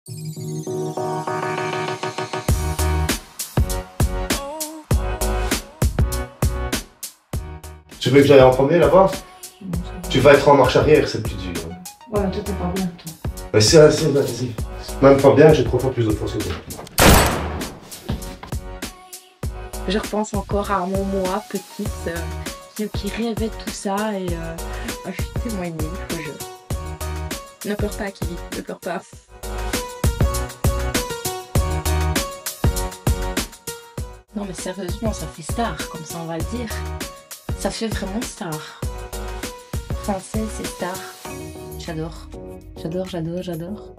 Tu veux que j'aille en premier là-bas? Non, ça va. Tu vas être en marche arrière, c'est plus dur. Ouais, mais toi t'es pas bien, toi. Mais c'est assez, vas-y. Même pas bien, j'ai 3 fois plus de force que toi. Je repense encore à mon moi, petite, qui rêvait de tout ça et je suis tellement émue, je te jure. Ne pleure pas, Kili, ne pleure pas. Non mais sérieusement, ça fait star, comme ça on va le dire. Ça fait vraiment star. Français, c'est star. J'adore. J'adore, j'adore, j'adore.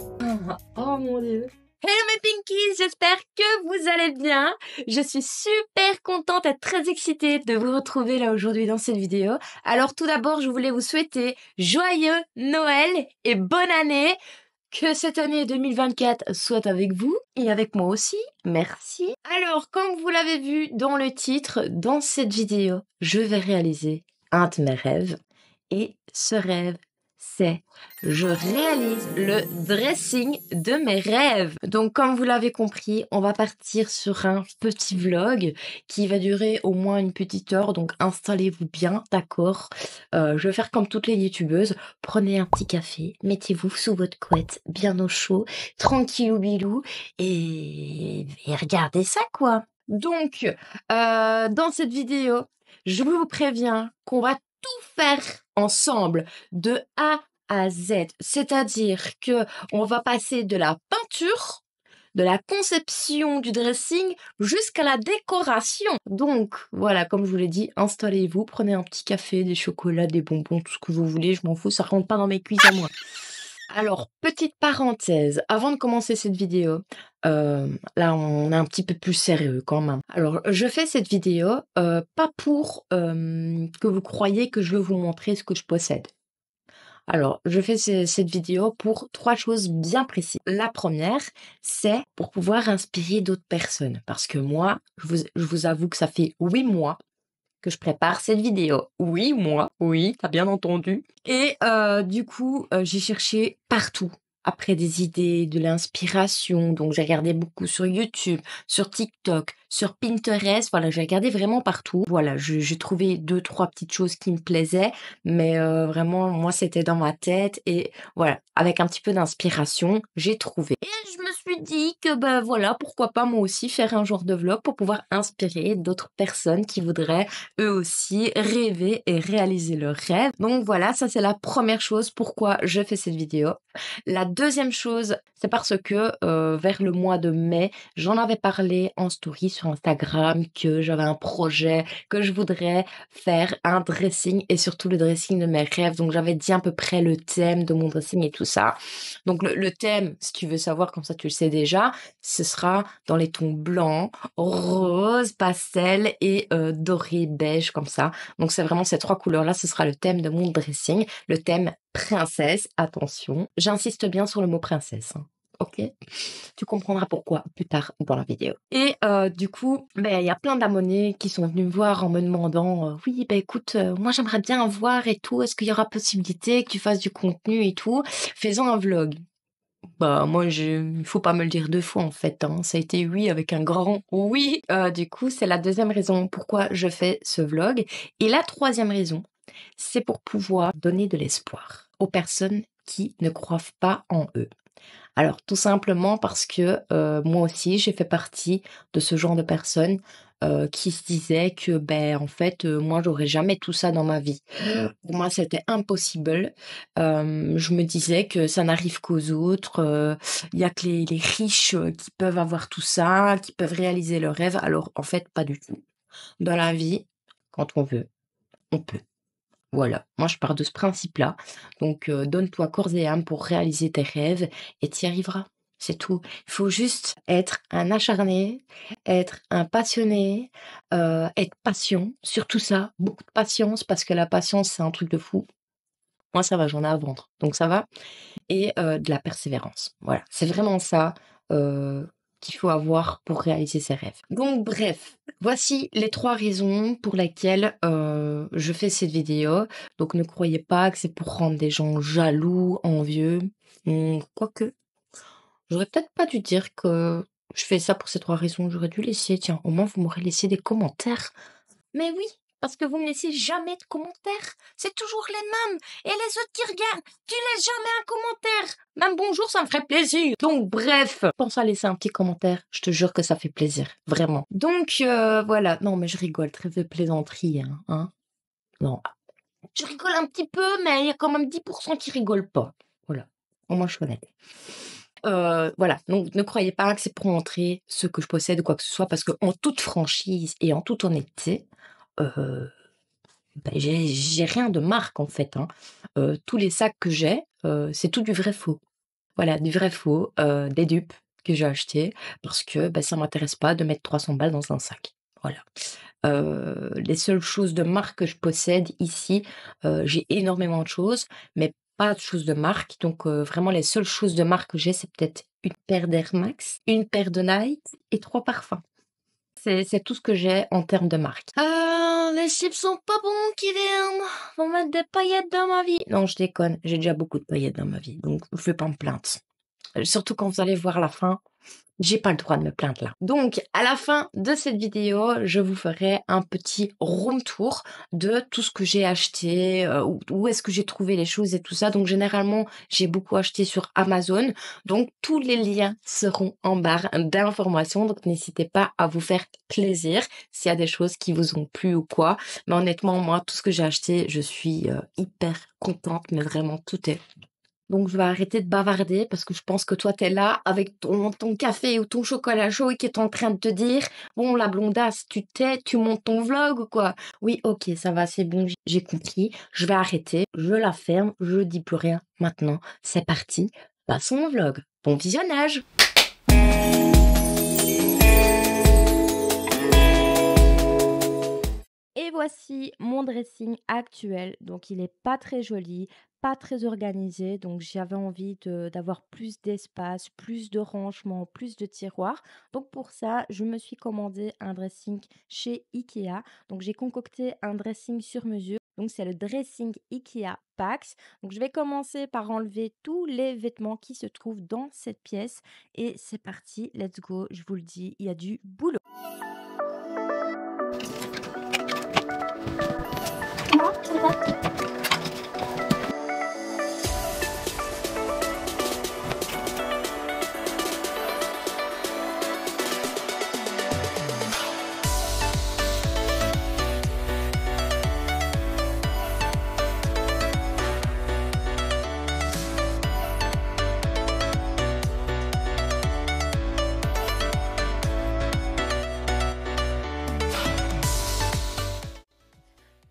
Oh mon dieu. Hello mes Pinkies, j'espère que vous allez bien. Je suis super contente et très excitée de vous retrouver là aujourd'hui dans cette vidéo. Alors tout d'abord, je voulais vous souhaiter joyeux Noël et bonne année. Que cette année 2024 soit avec vous et avec moi aussi. Merci. Alors, comme vous l'avez vu dans le titre, dans cette vidéo, je vais réaliser un de mes rêves. Et ce rêve, c'est je réalise le dressing de mes rêves. Donc comme vous l'avez compris, on va partir sur un petit vlog qui va durer au moins une petite heure, donc installez-vous bien, d'accord. Je vais faire comme toutes les youtubeuses, prenez un petit café, mettez-vous sous votre couette, bien au chaud, tranquillou bilou, et regardez ça quoi. Donc, dans cette vidéo, je vous préviens qu'on va tout faire ensemble de A à Z. C'est-à-dire que on va passer de la peinture, de la conception du dressing jusqu'à la décoration. Donc, voilà, comme je vous l'ai dit, installez-vous, prenez un petit café, des chocolats, des bonbons, tout ce que vous voulez, je m'en fous, ça rentre pas dans mes cuisses à moi. Alors, petite parenthèse, avant de commencer cette vidéo, là on est un petit peu plus sérieux quand même. Alors, je fais cette vidéo pas pour que vous croyiez que je veux vous montrer ce que je possède. Alors, je fais cette vidéo pour 3 choses bien précises. La première, c'est pour pouvoir inspirer d'autres personnes. Parce que moi, je vous avoue que ça fait 8 mois que je prépare cette vidéo. Oui, moi, oui, t'as bien entendu. Et du coup, j'ai cherché partout après des idées, de l'inspiration. Donc j'ai regardé beaucoup sur YouTube, sur TikTok, sur Pinterest. Voilà, j'ai regardé vraiment partout. Voilà, j'ai trouvé 2-3 petites choses qui me plaisaient, mais vraiment, moi, c'était dans ma tête. Et voilà, avec un petit peu d'inspiration, j'ai trouvé. Et je me suis dit que, ben voilà, pourquoi pas moi aussi faire un genre de vlog pour pouvoir inspirer d'autres personnes qui voudraient eux aussi rêver et réaliser leurs rêves. Donc voilà, ça c'est la première chose pourquoi je fais cette vidéo. La deuxième chose, c'est parce que vers le mois de mai, j'en avais parlé en story sur Instagram que j'avais un projet, que je voudrais faire un dressing et surtout le dressing de mes rêves. Donc j'avais dit à peu près le thème de mon dressing et tout ça. Donc le thème, si tu veux savoir, comme ça tu le sais déjà, ce sera dans les tons blancs, rose, pastel et doré beige comme ça. Donc c'est vraiment ces 3 couleurs-là, ce sera le thème de mon dressing, le thème princesse. Attention, j'insiste bien sur le mot princesse. Hein. Ok, tu comprendras pourquoi plus tard dans la vidéo. Et du coup, ben il y a plein d'abonnés qui sont venus me voir en me demandant oui, ben écoute, moi j'aimerais bien voir et tout. Est-ce qu'il y aura possibilité que tu fasses du contenu et tout? Faisons un vlog. Bah moi, il faut pas me le dire 2 fois en fait. Hein. Ça a été oui avec un grand oui. Du coup, c'est la deuxième raison pourquoi je fais ce vlog. Et la troisième raison, c'est pour pouvoir donner de l'espoir aux personnes qui ne croient pas en eux. Alors tout simplement parce que moi aussi j'ai fait partie de ce genre de personnes qui se disaient que ben en fait moi j'aurais jamais tout ça dans ma vie. Pour moi c'était impossible. Je me disais que ça n'arrive qu'aux autres. Il y a que les riches qui peuvent avoir tout ça, qui peuvent réaliser leurs rêves. Alors en fait pas du tout. Dans la vie, quand on veut, on peut. Voilà, moi je pars de ce principe-là. Donc donne-toi corps et âme pour réaliser tes rêves et tu y arriveras. C'est tout. Il faut juste être un acharné, être un passionné, être patient, surtout ça, beaucoup de patience, parce que la patience, c'est un truc de fou. Moi, ça va, j'en ai à vendre, donc ça va. Et de la persévérance. Voilà, c'est vraiment ça qu'il faut avoir pour réaliser ses rêves. Donc bref, voici les 3 raisons pour lesquelles je fais cette vidéo. Donc ne croyez pas que c'est pour rendre des gens jaloux, envieux. Quoique, J'aurais peut-être pas dû dire que je fais ça pour ces 3 raisons. J'aurais dû laisser, tiens, au moins vous m'aurez laissé des commentaires. Mais oui, parce que vous me laissez jamais de commentaires. C'est toujours les mêmes. Et les autres qui regardent, tu laisses jamais un commentaire. Même bonjour, ça me ferait plaisir. Donc bref, pense à laisser un petit commentaire. Je te jure que ça fait plaisir, vraiment. Donc voilà. Non, mais je rigole, trêve de plaisanterie, hein. Non, je rigole un petit peu, mais il y a quand même 10% qui rigolent pas. Voilà. Au moins, je suis honnête. Voilà, donc ne croyez pas que c'est pour montrer ce que je possède ou quoi que ce soit, parce qu'en toute franchise et en toute honnêteté, j'ai rien de marque en fait, hein. Tous les sacs que j'ai, c'est tout du vrai faux. Voilà, du vrai faux, des dupes que j'ai achetés parce que, ça m'intéresse pas de mettre 300 balles dans un sac. Voilà. Les seules choses de marque que je possède ici, j'ai énormément de choses, mais pas de choses de marque. Donc, vraiment les seules choses de marque que j'ai, c'est peut-être une paire d'Air Max, une paire de Nike et 3 parfums. C'est tout ce que j'ai en termes de marque. Les chips sont pas bons, Kylian. Vont mettre des paillettes dans ma vie. Non, je déconne. J'ai déjà beaucoup de paillettes dans ma vie, donc je vais pas me plaindre. Surtout quand vous allez voir la fin, j'ai pas le droit de me plaindre là. Donc, à la fin de cette vidéo, je vous ferai un petit room tour de tout ce que j'ai acheté, où est-ce que j'ai trouvé les choses et tout ça. Donc, généralement, j'ai beaucoup acheté sur Amazon. Donc, tous les liens seront en barre d'informations. Donc, n'hésitez pas à vous faire plaisir s'il y a des choses qui vous ont plu ou quoi. Mais honnêtement, moi, tout ce que j'ai acheté, je suis hyper contente. Mais vraiment, tout est. Donc, je vais arrêter de bavarder parce que je pense que toi, t'es là avec ton café ou ton chocolat chaud et qui est en train de te dire, bon, la blondasse, tu t'es, tu montes ton vlog ou quoi? Oui, ok, ça va, c'est bon, j'ai compris. Je vais arrêter, je la ferme, je dis plus rien. Maintenant, c'est parti. Passons au vlog. Bon visionnage! Et voici mon dressing actuel. Donc, il est pas très joli, pas très organisé. Donc, j'avais envie d'avoir plus d'espace, plus de rangement, plus de tiroirs. Donc, pour ça, je me suis commandé un dressing chez Ikea. Donc, j'ai concocté un dressing sur mesure. Donc, c'est le dressing Ikea Pax. Donc, je vais commencer par enlever tous les vêtements qui se trouvent dans cette pièce. Et c'est parti, let's go. Je vous le dis, il y a du boulot.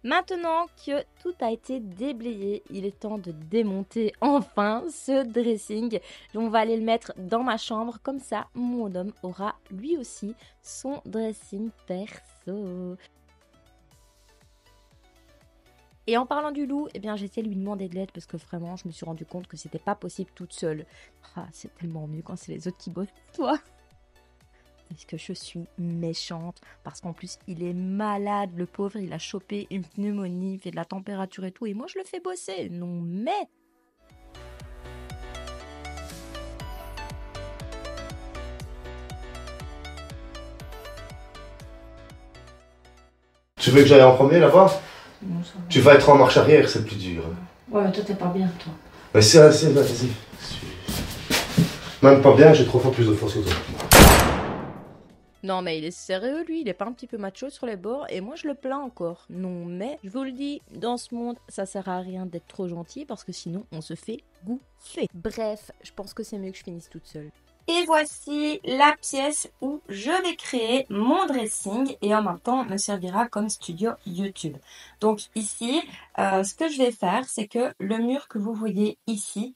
Maintenant que tout a été déblayé, il est temps de démonter enfin ce dressing. On va aller le mettre dans ma chambre, comme ça mon homme aura lui aussi son dressing perso. Et en parlant du loup, j'ai essayé de lui demander de l'aide parce que vraiment je me suis rendu compte que c'était pas possible toute seule. Ah, c'est tellement mieux quand c'est les autres qui bossent pour toi. Est-ce que je suis méchante? Parce qu'en plus, il est malade, le pauvre, il a chopé une pneumonie, il fait de la température et tout, et moi, je le fais bosser. Non, mais... Tu veux que j'aille en premier là-bas? Non, ça va. Tu vas être en marche arrière, c'est plus dur. Ouais, mais toi, t'es pas bien, toi. Mais vas-y. Même pas bien, j'ai 3 fois plus de force que toi. Non, mais il est sérieux, lui, il est pas un petit peu macho sur les bords, et moi, je le plains encore. Non, mais, je vous le dis, dans ce monde, ça sert à rien d'être trop gentil, parce que sinon, on se fait bouffer. Bref, je pense que c'est mieux que je finisse toute seule. Et voici la pièce où je vais créer mon dressing et en même temps me servira comme studio YouTube. Donc ici, ce que je vais faire, c'est que le mur que vous voyez ici,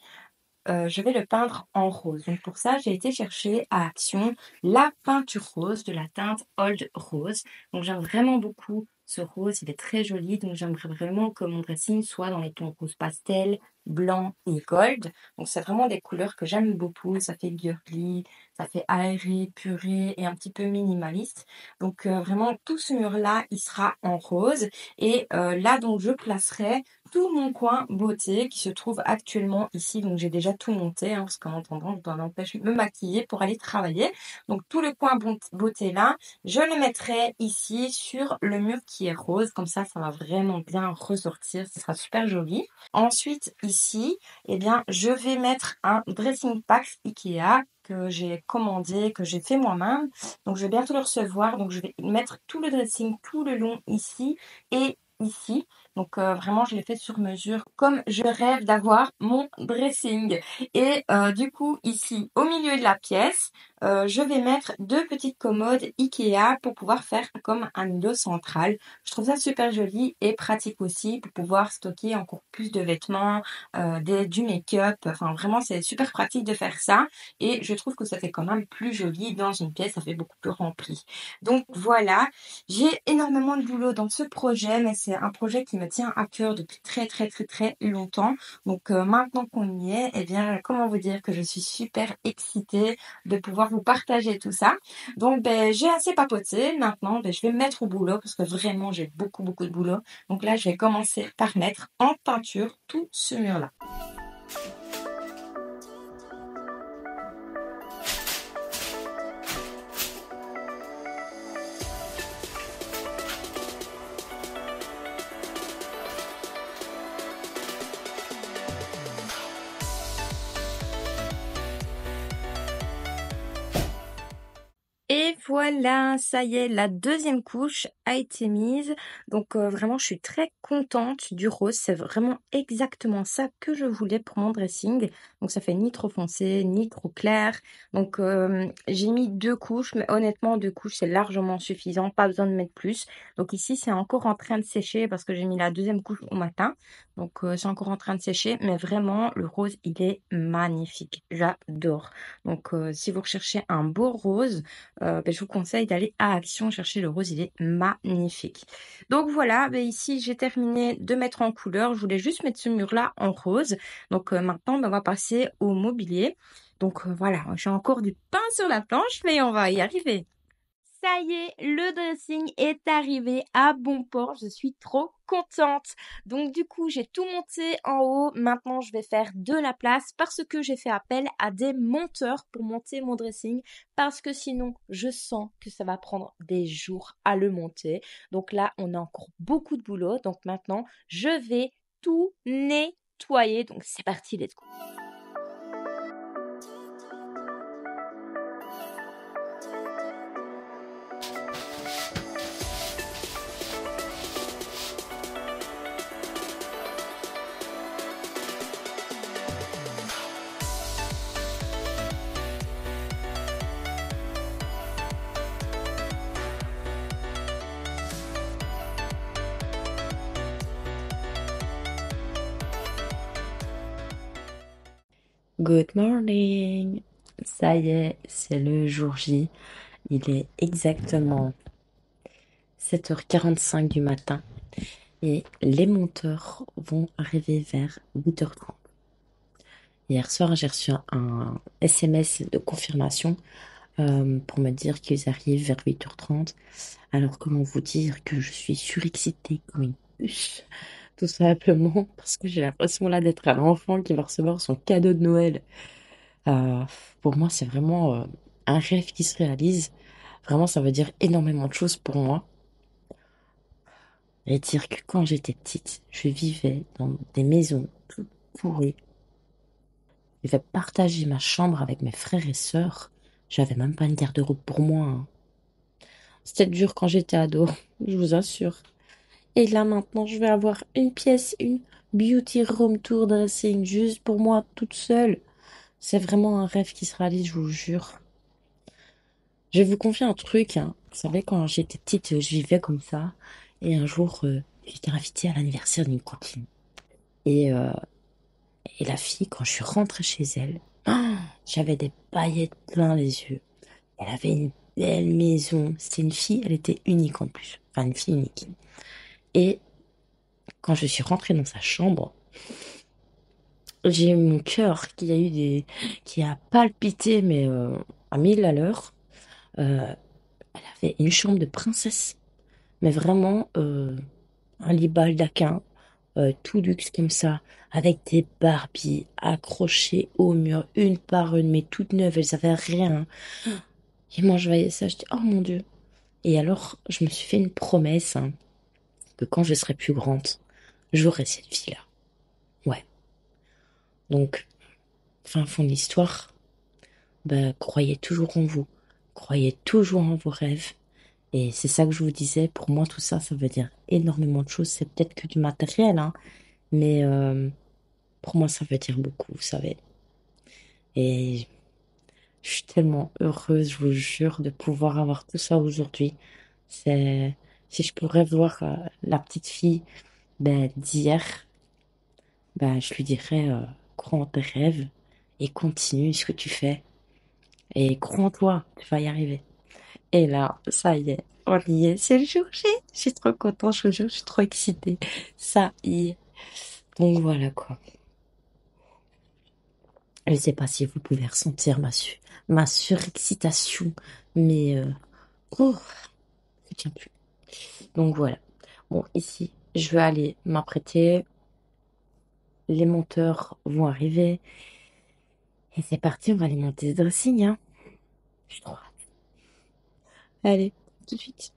je vais le peindre en rose. Donc pour ça, j'ai été chercher à Action la peinture rose de la teinte Old Rose. Donc j'aime vraiment beaucoup ce rose, il est très joli. Donc j'aimerais vraiment que mon dressing soit dans les tons rose pastel, blanc et gold. Donc c'est vraiment des couleurs que j'aime beaucoup. Ça fait girly, ça fait aéré, puré et un petit peu minimaliste. Donc vraiment tout ce mur-là, il sera en rose. Et là donc je placerai tout mon coin beauté qui se trouve actuellement ici. Donc j'ai déjà tout monté, parce qu'en attendant, je dois m'empêcher de me maquiller pour aller travailler. Donc tout le coin beauté là, je le mettrai ici sur le mur qui est rose. Comme ça va vraiment bien ressortir. Ce sera super joli. Ensuite, ici, eh bien, je vais mettre un dressing pack Ikea que j'ai commandé, que j'ai fait moi-même. Donc, je vais bientôt le recevoir. Donc, je vais mettre tout le dressing tout le long ici et ici. Donc, vraiment, je l'ai fait sur mesure comme je rêve d'avoir mon dressing. Et du coup, ici, au milieu de la pièce, je vais mettre 2 petites commodes Ikea pour pouvoir faire comme un îlot central. Je trouve ça super joli et pratique aussi pour pouvoir stocker encore plus de vêtements, du make-up. Enfin, vraiment, c'est super pratique de faire ça et je trouve que ça fait quand même plus joli dans une pièce, ça fait beaucoup plus rempli. Donc voilà, j'ai énormément de boulot dans ce projet, mais c'est un projet qui me tient à cœur depuis très, très, très, très longtemps. Donc maintenant qu'on y est, eh bien, comment vous dire que je suis super excitée de pouvoir vous partager tout ça. Donc, j'ai assez papoté. Maintenant, je vais me mettre au boulot parce que vraiment, j'ai beaucoup, beaucoup de boulot. Donc là, je vais commencer par mettre en peinture tout ce mur-là. Et voilà, ça y est, la deuxième couche a été mise. Donc vraiment, je suis très contente du rose. C'est vraiment exactement ça que je voulais pour mon dressing. Donc ça fait ni trop foncé, ni trop clair. Donc j'ai mis 2 couches, mais honnêtement, 2 couches, c'est largement suffisant. Pas besoin de mettre plus. Donc ici, c'est encore en train de sécher parce que j'ai mis la deuxième couche au matin. Donc c'est encore en train de sécher. Mais vraiment, le rose, il est magnifique. J'adore. Donc si vous recherchez un beau rose, je vous conseille d'aller à Action chercher le rose, il est magnifique. Donc voilà, ici j'ai terminé de mettre en couleur. Je voulais juste mettre ce mur-là en rose. Donc maintenant, on va passer au mobilier. Donc voilà, j'ai encore du pain sur la planche, mais on va y arriver. Ça y est, le dressing est arrivé à bon port. Je suis trop contente. Donc du coup, j'ai tout monté en haut. Maintenant, je vais faire de la place parce que j'ai fait appel à des monteurs pour monter mon dressing parce que sinon, je sens que ça va prendre des jours à le monter. Donc là, on a encore beaucoup de boulot. Donc maintenant, je vais tout nettoyer. Donc c'est parti, let's go. Good morning. Ça y est, c'est le jour J. Il est exactement 7h45 du matin et les monteurs vont arriver vers 8h30. Hier soir, j'ai reçu un SMS de confirmation pour me dire qu'ils arrivent vers 8h30. Alors comment vous dire que je suis surexcitée comme une puce, tout simplement parce que j'ai l'impression là d'être un enfant qui va recevoir son cadeau de Noël. Euh, pour moi, c'est vraiment un rêve qui se réalise. Vraiment, ça veut dire énormément de choses pour moi. Et dire que quand j'étais petite, je vivais dans des maisons toutes pourries. Je devais partager ma chambre avec mes frères et sœurs. J'avais même pas une garde-robe pour moi, hein. C'était dur quand j'étais ado, je vous assure. Et là maintenant, je vais avoir une pièce, une beauty room tour dressing juste pour moi toute seule. C'est vraiment un rêve qui se réalise, je vous jure. Je vais vous confier un truc, hein. Vous savez, quand j'étais petite, je vivais comme ça. Et un jour, j'étais invitée à l'anniversaire d'une copine. Et, euh, et la fille, quand je suis rentrée chez elle, j'avais des paillettes plein les yeux. Elle avait une belle maison. C'était une fille, elle était unique en plus. Enfin, une fille unique. Et quand je suis rentrée dans sa chambre, J'ai mon cœur qui a palpité, mais à 1000 à l'heure. Elle avait une chambre de princesse, mais vraiment un lit baldaquin, tout luxe comme ça, avec des Barbies accrochées au mur, une par une, mais toutes neuves, elles avaient rien. Et moi, je voyais ça, je dis, oh mon Dieu. Et alors, je me suis fait une promesse, hein, que quand je serai plus grande, j'aurai cette vie-là. Ouais. Donc, fin fond de l'histoire, bah, croyez toujours en vous. Croyez toujours en vos rêves. Et c'est ça que je vous disais, pour moi, tout ça, ça veut dire énormément de choses. C'est peut-être que du matériel, hein, mais pour moi, ça veut dire beaucoup, vous savez. Et je suis tellement heureuse, je vous jure, de pouvoir avoir tout ça aujourd'hui. C'est, si je pourrais voir la petite fille ben, d'hier, ben, je lui dirais, crois en tes rêves et continue ce que tu fais. Et crois en toi, tu vas y arriver. Et là, ça y est, on y est, c'est le jour J. Je suis trop contente, je vous jure, je suis trop excitée. Ça y est. Donc voilà quoi. Je sais pas si vous pouvez ressentir ma surexcitation, mais oh, je tiens plus. Donc voilà. Bon, ici, je vais aller m'apprêter. Les monteurs vont arriver. Et c'est parti, on va aller monter ce dressing, hein. Je suis trop hâte. Allez, tout de suite.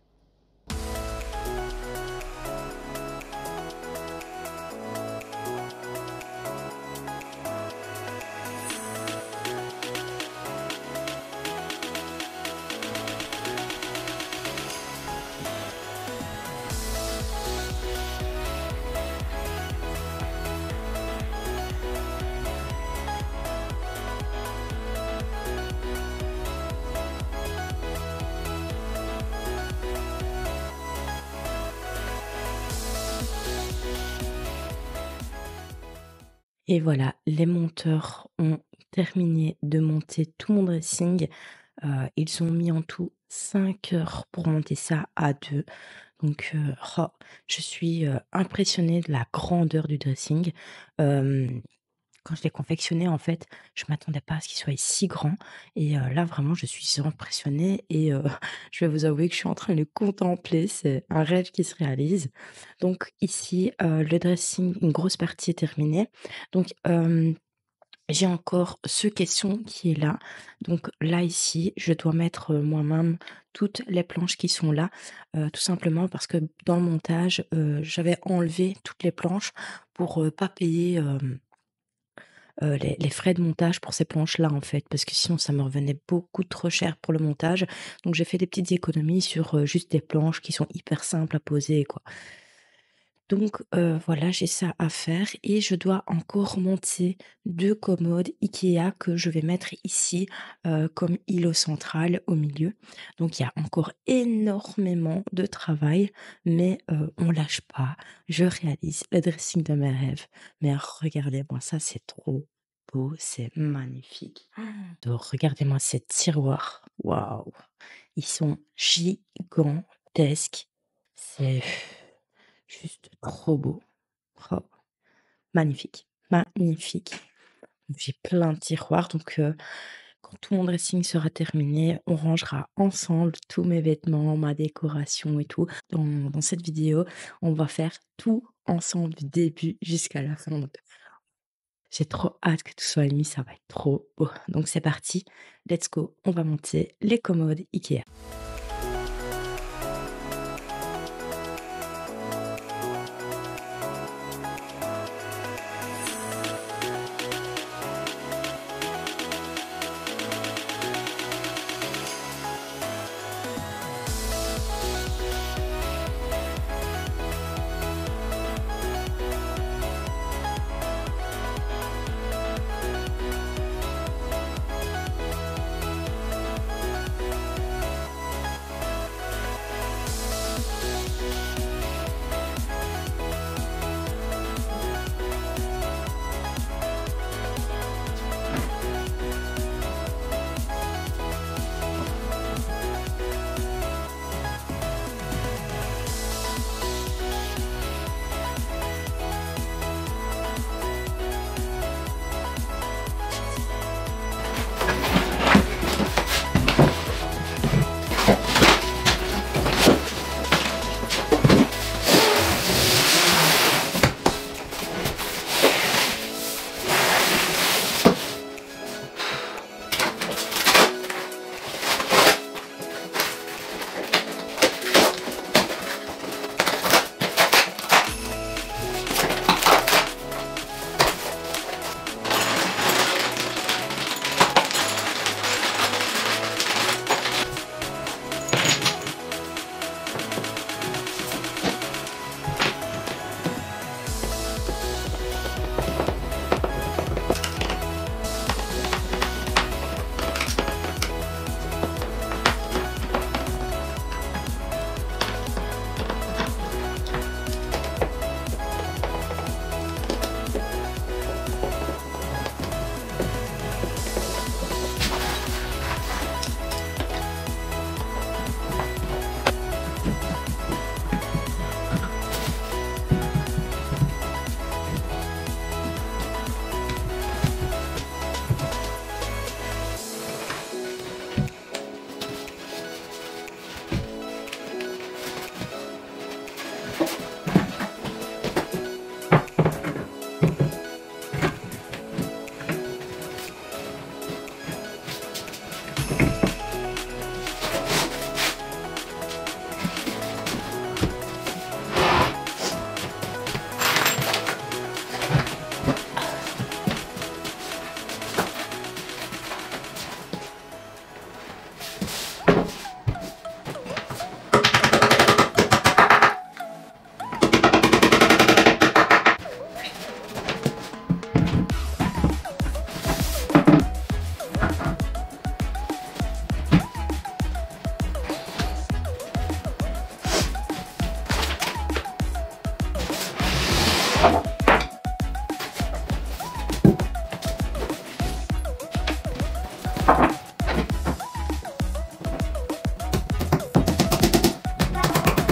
Et voilà, les monteurs ont terminé de monter tout mon dressing. Ils ont mis en tout 5 heures pour monter ça à 2. Donc, oh, je suis impressionnée de la grandeur du dressing. Quand je l'ai confectionné, en fait, je m'attendais pas à ce qu'il soit si grand. Et là, vraiment, je suis impressionnée. Et je vais vous avouer que je suis en train de le contempler. C'est un rêve qui se réalise. Donc, ici, le dressing, une grosse partie est terminée. Donc, j'ai encore ce caisson qui est là. Donc là, ici, je dois mettre moi-même toutes les planches qui sont là, tout simplement parce que dans le montage, j'avais enlevé toutes les planches pour pas payer les frais de montage pour ces planches-là, en fait, parce que sinon ça me revenait beaucoup trop cher pour le montage. Donc j'ai fait des petites économies sur juste des planches qui sont hyper simples à poser, quoi. Donc voilà, j'ai ça à faire et je dois encore monter 2 commodes IKEA que je vais mettre ici, comme îlot central au milieu. Donc il y a encore énormément de travail, mais on lâche pas. Je réalise le dressing de mes rêves. Mais regardez-moi ça, c'est trop beau, c'est magnifique. Donc regardez-moi ces tiroirs, waouh! Ils sont gigantesques. C'est juste trop beau. Oh, magnifique, magnifique. J'ai plein de tiroirs, donc quand tout mon dressing sera terminé, on rangera ensemble tous mes vêtements, ma décoration et tout. Dans cette vidéo, on va faire tout ensemble du début jusqu'à la fin. Donc, j'ai trop hâte que tout soit mis, ça va être trop beau. Donc c'est parti, let's go, on va monter les commodes IKEA.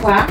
Quoi?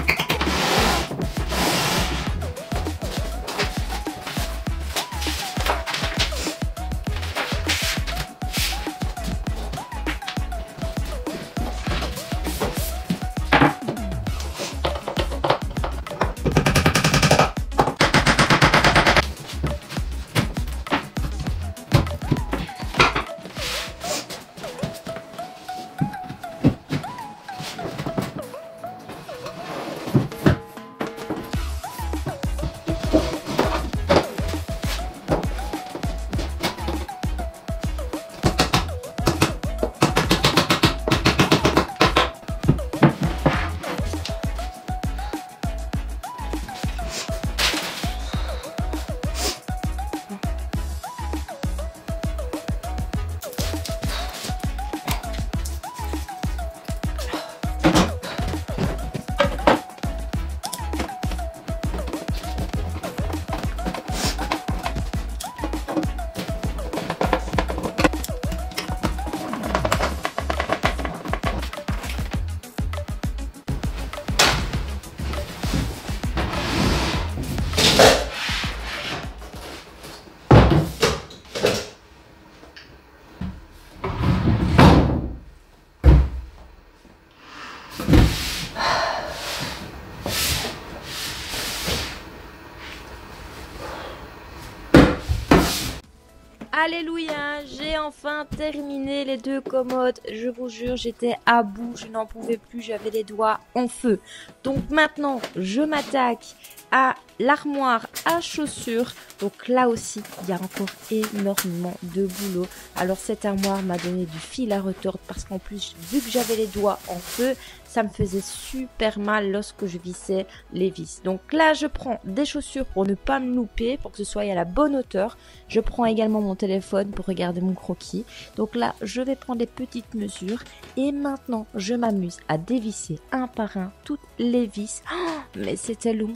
Alléluia, j'ai enfin terminé les 2 commodes. Je vous jure, j'étais à bout, je n'en pouvais plus, j'avais les doigts en feu. Donc maintenant, je m'attaque à l'armoire à chaussures. Donc là aussi, il y a encore énormément de boulot. Alors cette armoire m'a donné du fil à retordre parce qu'en plus, vu que j'avais les doigts en feu, ça me faisait super mal lorsque je vissais les vis. Donc là, je prends des chaussures pour ne pas me louper, pour que ce soit à la bonne hauteur. Je prends également mon téléphone pour regarder mon croquis. Donc là, je vais prendre des petites mesures. Et maintenant, je m'amuse à dévisser un par un toutes les vis. Oh, mais c'était long,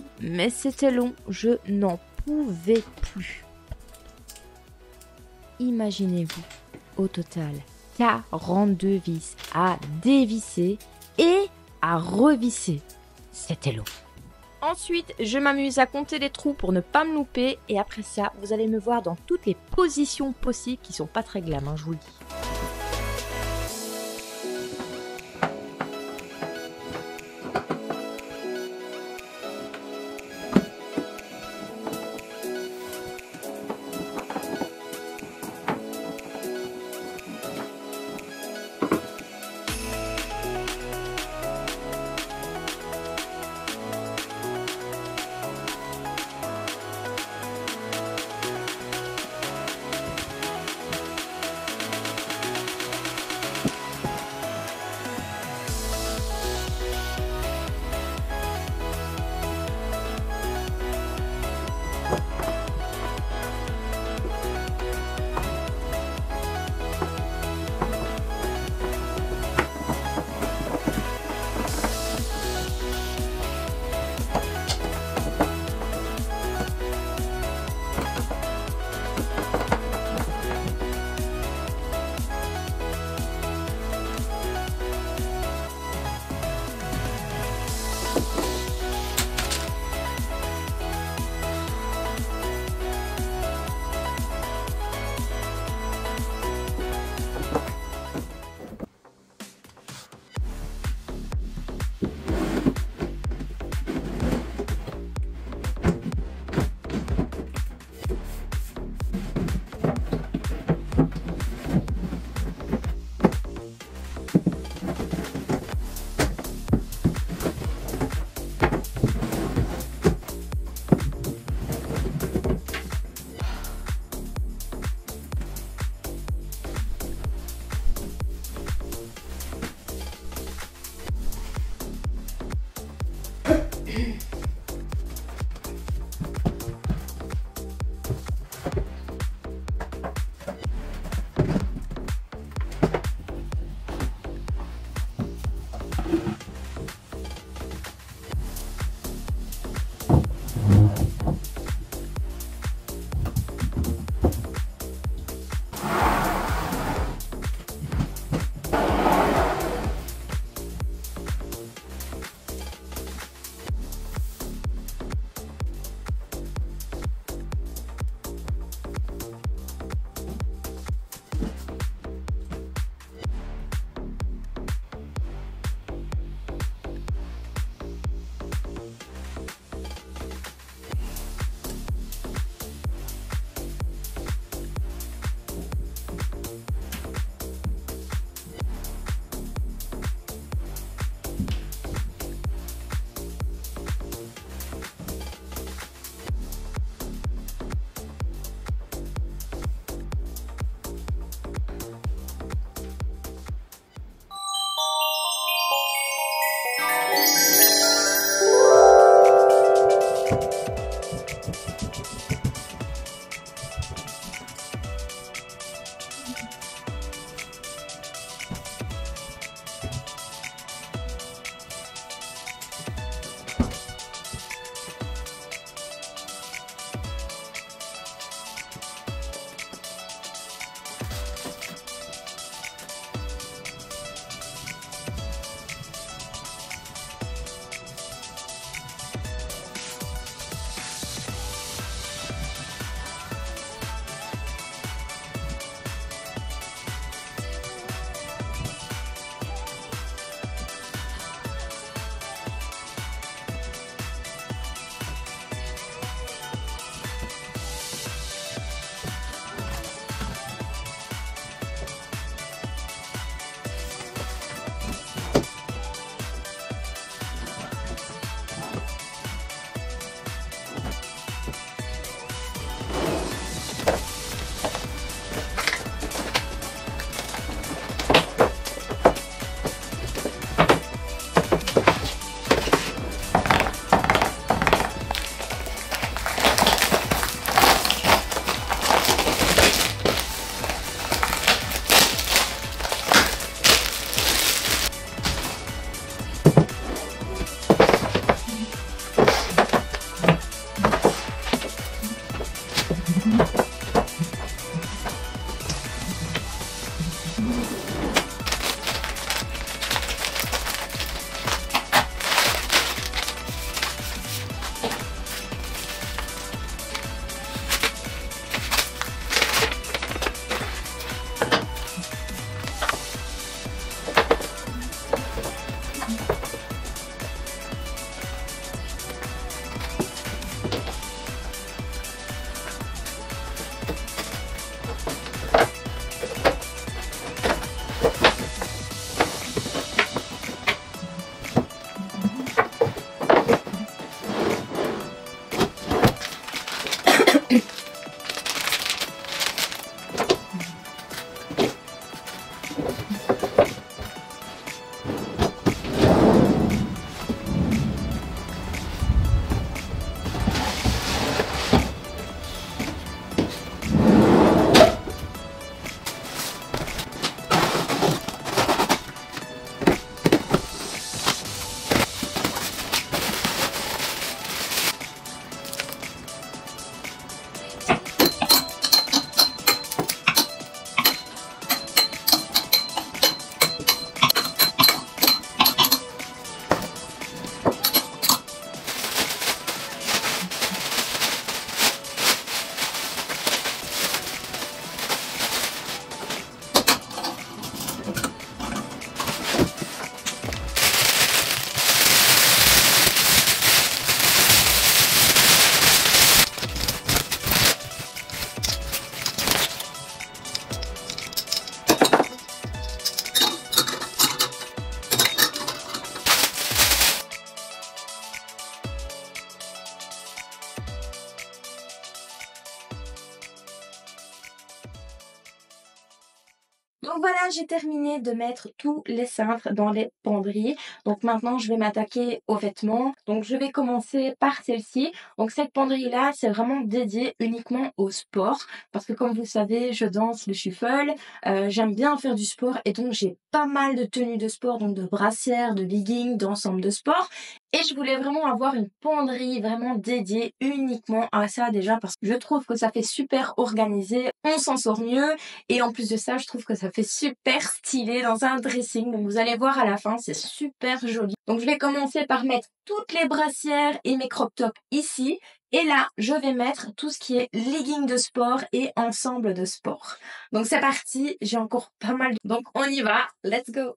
je n'en pouvais plus. Imaginez-vous, au total, 42 vis à dévisser et à revisser. C'était long. Ensuite, je m'amuse à compter les trous pour ne pas me louper. Et après ça, vous allez me voir dans toutes les positions possibles qui sont pas très glam, hein, je vous le dis. j'ai terminé de mettre tous les cintres dans les penderies. Donc maintenant, je vais m'attaquer aux vêtements. Donc je vais commencer par celle-ci. Donc cette penderie-là, c'est vraiment dédié uniquement au sport. Parce que comme vous savez, je danse le shuffle. J'aime bien faire du sport et donc j'ai pas mal de tenues de sport, donc de brassières, de leggings, d'ensemble de sport. Et je voulais vraiment avoir une penderie vraiment dédiée uniquement à ça déjà parce que je trouve que ça fait super organisé, on s'en sort mieux et en plus de ça, je trouve que ça fait super stylé dans un dressing. Donc vous allez voir à la fin, c'est super joli. Donc je vais commencer par mettre toutes les brassières et mes crop tops ici. Et là, je vais mettre tout ce qui est legging de sport et ensemble de sport. Donc c'est parti, j'ai encore pas mal. Donc on y va, let's go!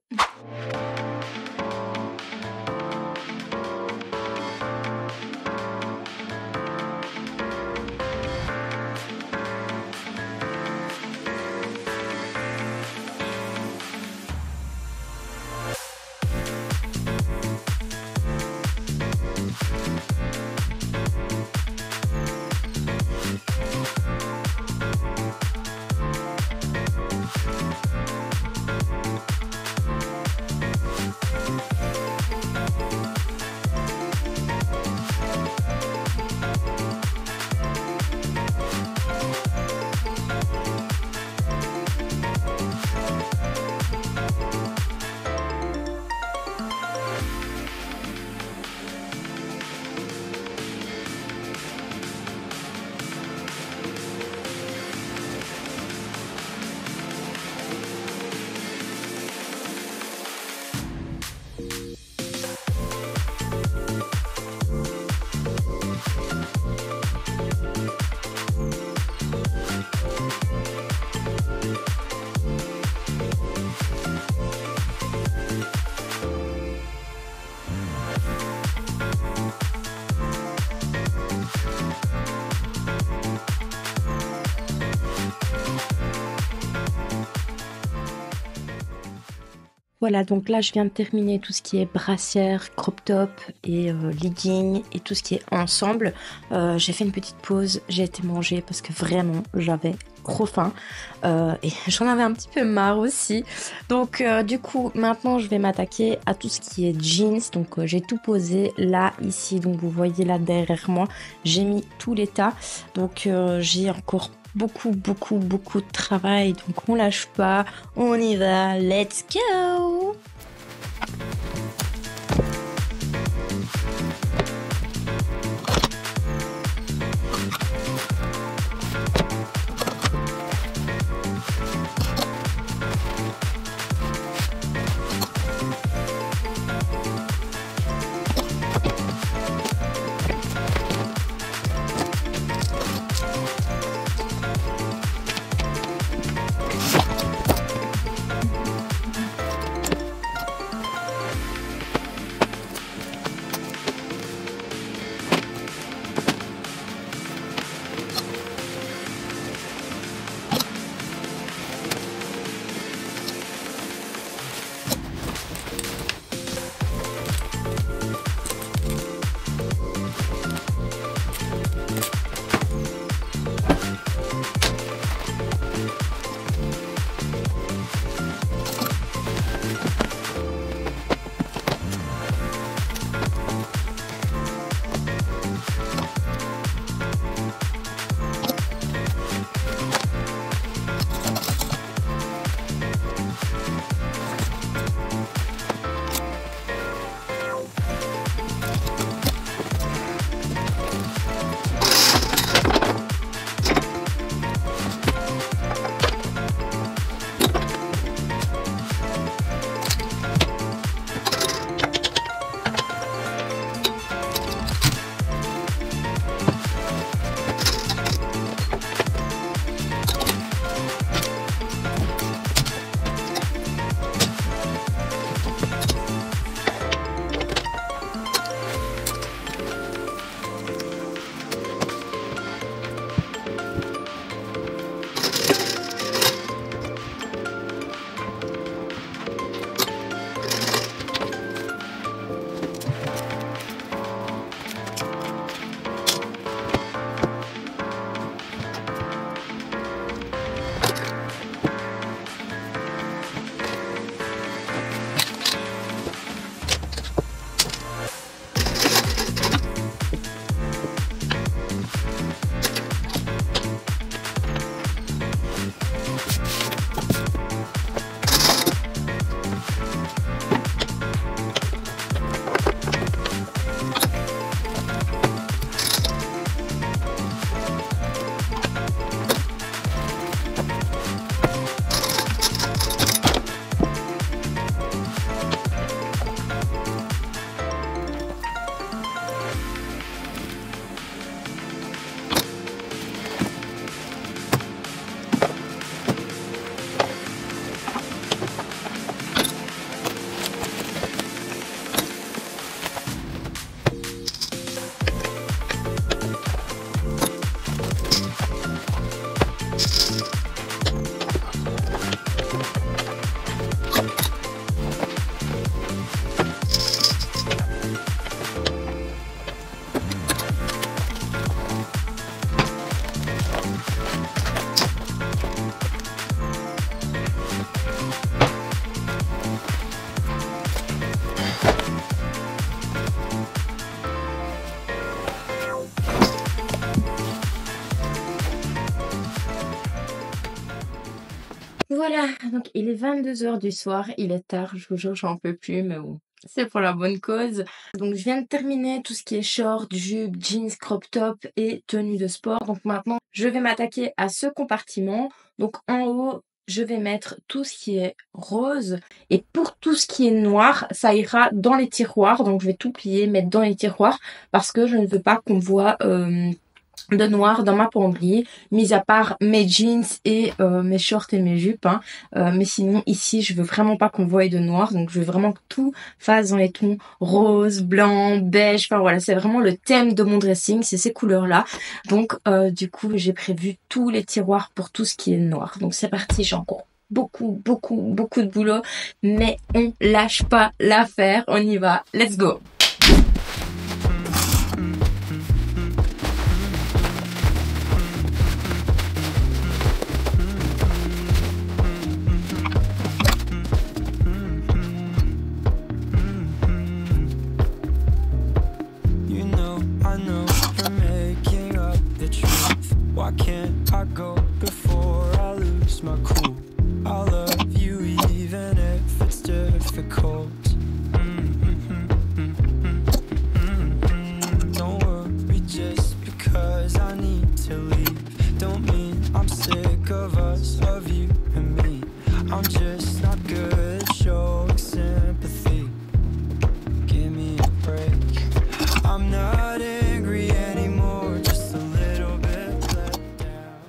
Voilà, donc là, je viens de terminer tout ce qui est brassière, crop top et legging et tout ce qui est ensemble. J'ai fait une petite pause, j'ai été manger parce que vraiment, j'avais trop faim et j'en avais un petit peu marre aussi. Donc du coup, maintenant, je vais m'attaquer à tout ce qui est jeans. Donc j'ai tout posé là, ici. Donc vous voyez là derrière moi, j'ai mis tous les tas. Donc j'ai encore beaucoup de travail, donc on lâche pas, on y va, let's go! voilà, donc il est 22h du soir, il est tard, je vous jure, j'en peux plus, mais bon, c'est pour la bonne cause. Donc je viens de terminer tout ce qui est short, jupe, jeans, crop top et tenue de sport. Donc maintenant, je vais m'attaquer à ce compartiment. Donc en haut, je vais mettre tout ce qui est rose. Et pour tout ce qui est noir, ça ira dans les tiroirs. Donc je vais tout plier, mettre dans les tiroirs parce que je ne veux pas qu'on voit de noir dans ma penderie, mis à part mes jeans et mes shorts et mes jupes. Mais sinon, ici, je veux vraiment pas qu'on voie de noir. Donc je veux vraiment que tout fasse dans les tons rose, blanc, beige. Enfin voilà, c'est vraiment le thème de mon dressing, c'est ces couleurs-là. Donc du coup, j'ai prévu tous les tiroirs pour tout ce qui est noir. Donc c'est parti, j'ai encore beaucoup de boulot, mais on lâche pas l'affaire, on y va, let's go. Why can't I go before I lose my cool? I love you even if it's difficult. Don't worry just because I need to leave. Don't mean I'm sick of us, of you and me. I'm just not good at showing sympathy. Give me a break. I'm not angry anymore, just a little bit let down.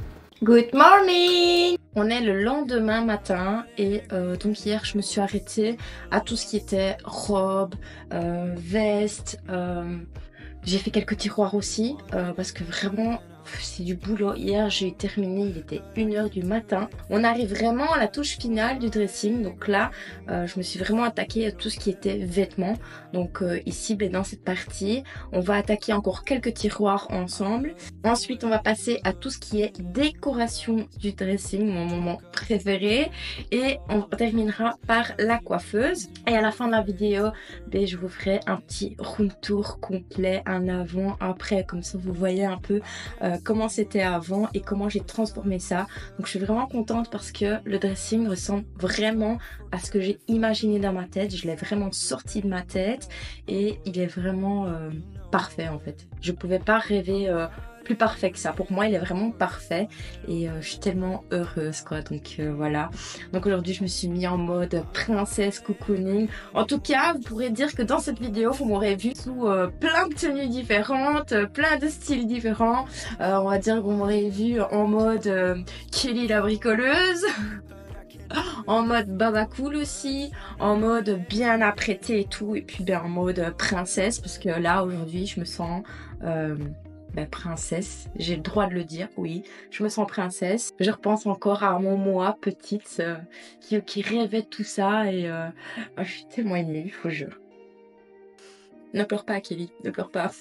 Good morning! On est le lendemain matin et donc hier je me suis arrêtée à tout ce qui était robe, veste, j'ai fait quelques tiroirs aussi parce que vraiment c'est du boulot. Hier j'ai terminé, il était 1h du matin. On arrive vraiment à la touche finale du dressing. Donc là je me suis vraiment attaquée à tout ce qui était vêtements. Donc ici dans cette partie on va attaquer encore quelques tiroirs ensemble. Ensuite on va passer à tout ce qui est décoration du dressing, mon moment préféré. Et on terminera par la coiffeuse. Et à la fin de la vidéo je vous ferai un petit room tour complet, un avant, après, comme ça vous voyez un peu comment c'était avant et comment j'ai transformé ça. Donc je suis vraiment contente parce que le dressing ressemble vraiment à ce que j'ai imaginé dans ma tête. Je l'ai vraiment sorti de ma tête et il est vraiment parfait en fait. Je pouvais pas rêver plus parfait que ça. Pour moi il est vraiment parfait et je suis tellement heureuse quoi. Donc voilà, donc aujourd'hui je me suis mis en mode princesse cocooning. En tout cas vous pourrez dire que dans cette vidéo vous m'aurez vu sous plein de tenues différentes, plein de styles différents. On va dire que vous m'aurez vu en mode Kelly la bricoleuse, en mode baba cool aussi, en mode bien apprêtée et tout, et puis en mode princesse parce que là aujourd'hui je me sens princesse, j'ai le droit de le dire, oui, je me sens princesse. Je repense encore à mon moi petite qui rêvait de tout ça et je suis tellement émue, je vous jure. Ne pleure pas Kelly, ne pleure pas.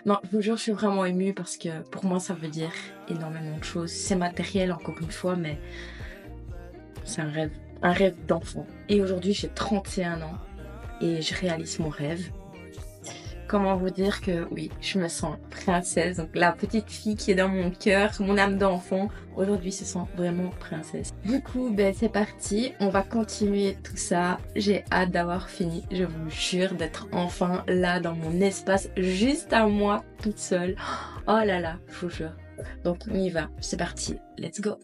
Non, je vous jure, je suis vraiment émue parce que pour moi ça veut dire énormément de choses. C'est matériel encore une fois, mais c'est un rêve d'enfant. Et aujourd'hui j'ai 31 ans et je réalise mon rêve. Comment vous dire que oui, je me sens princesse. Donc la petite fille qui est dans mon cœur, mon âme d'enfant, aujourd'hui se sent vraiment princesse. Du coup, c'est parti. On va continuer tout ça. J'ai hâte d'avoir fini. Je vous jure d'être enfin là dans mon espace, juste à moi, toute seule. Oh là là, je vous jure. Donc on y va. C'est parti. Let's go.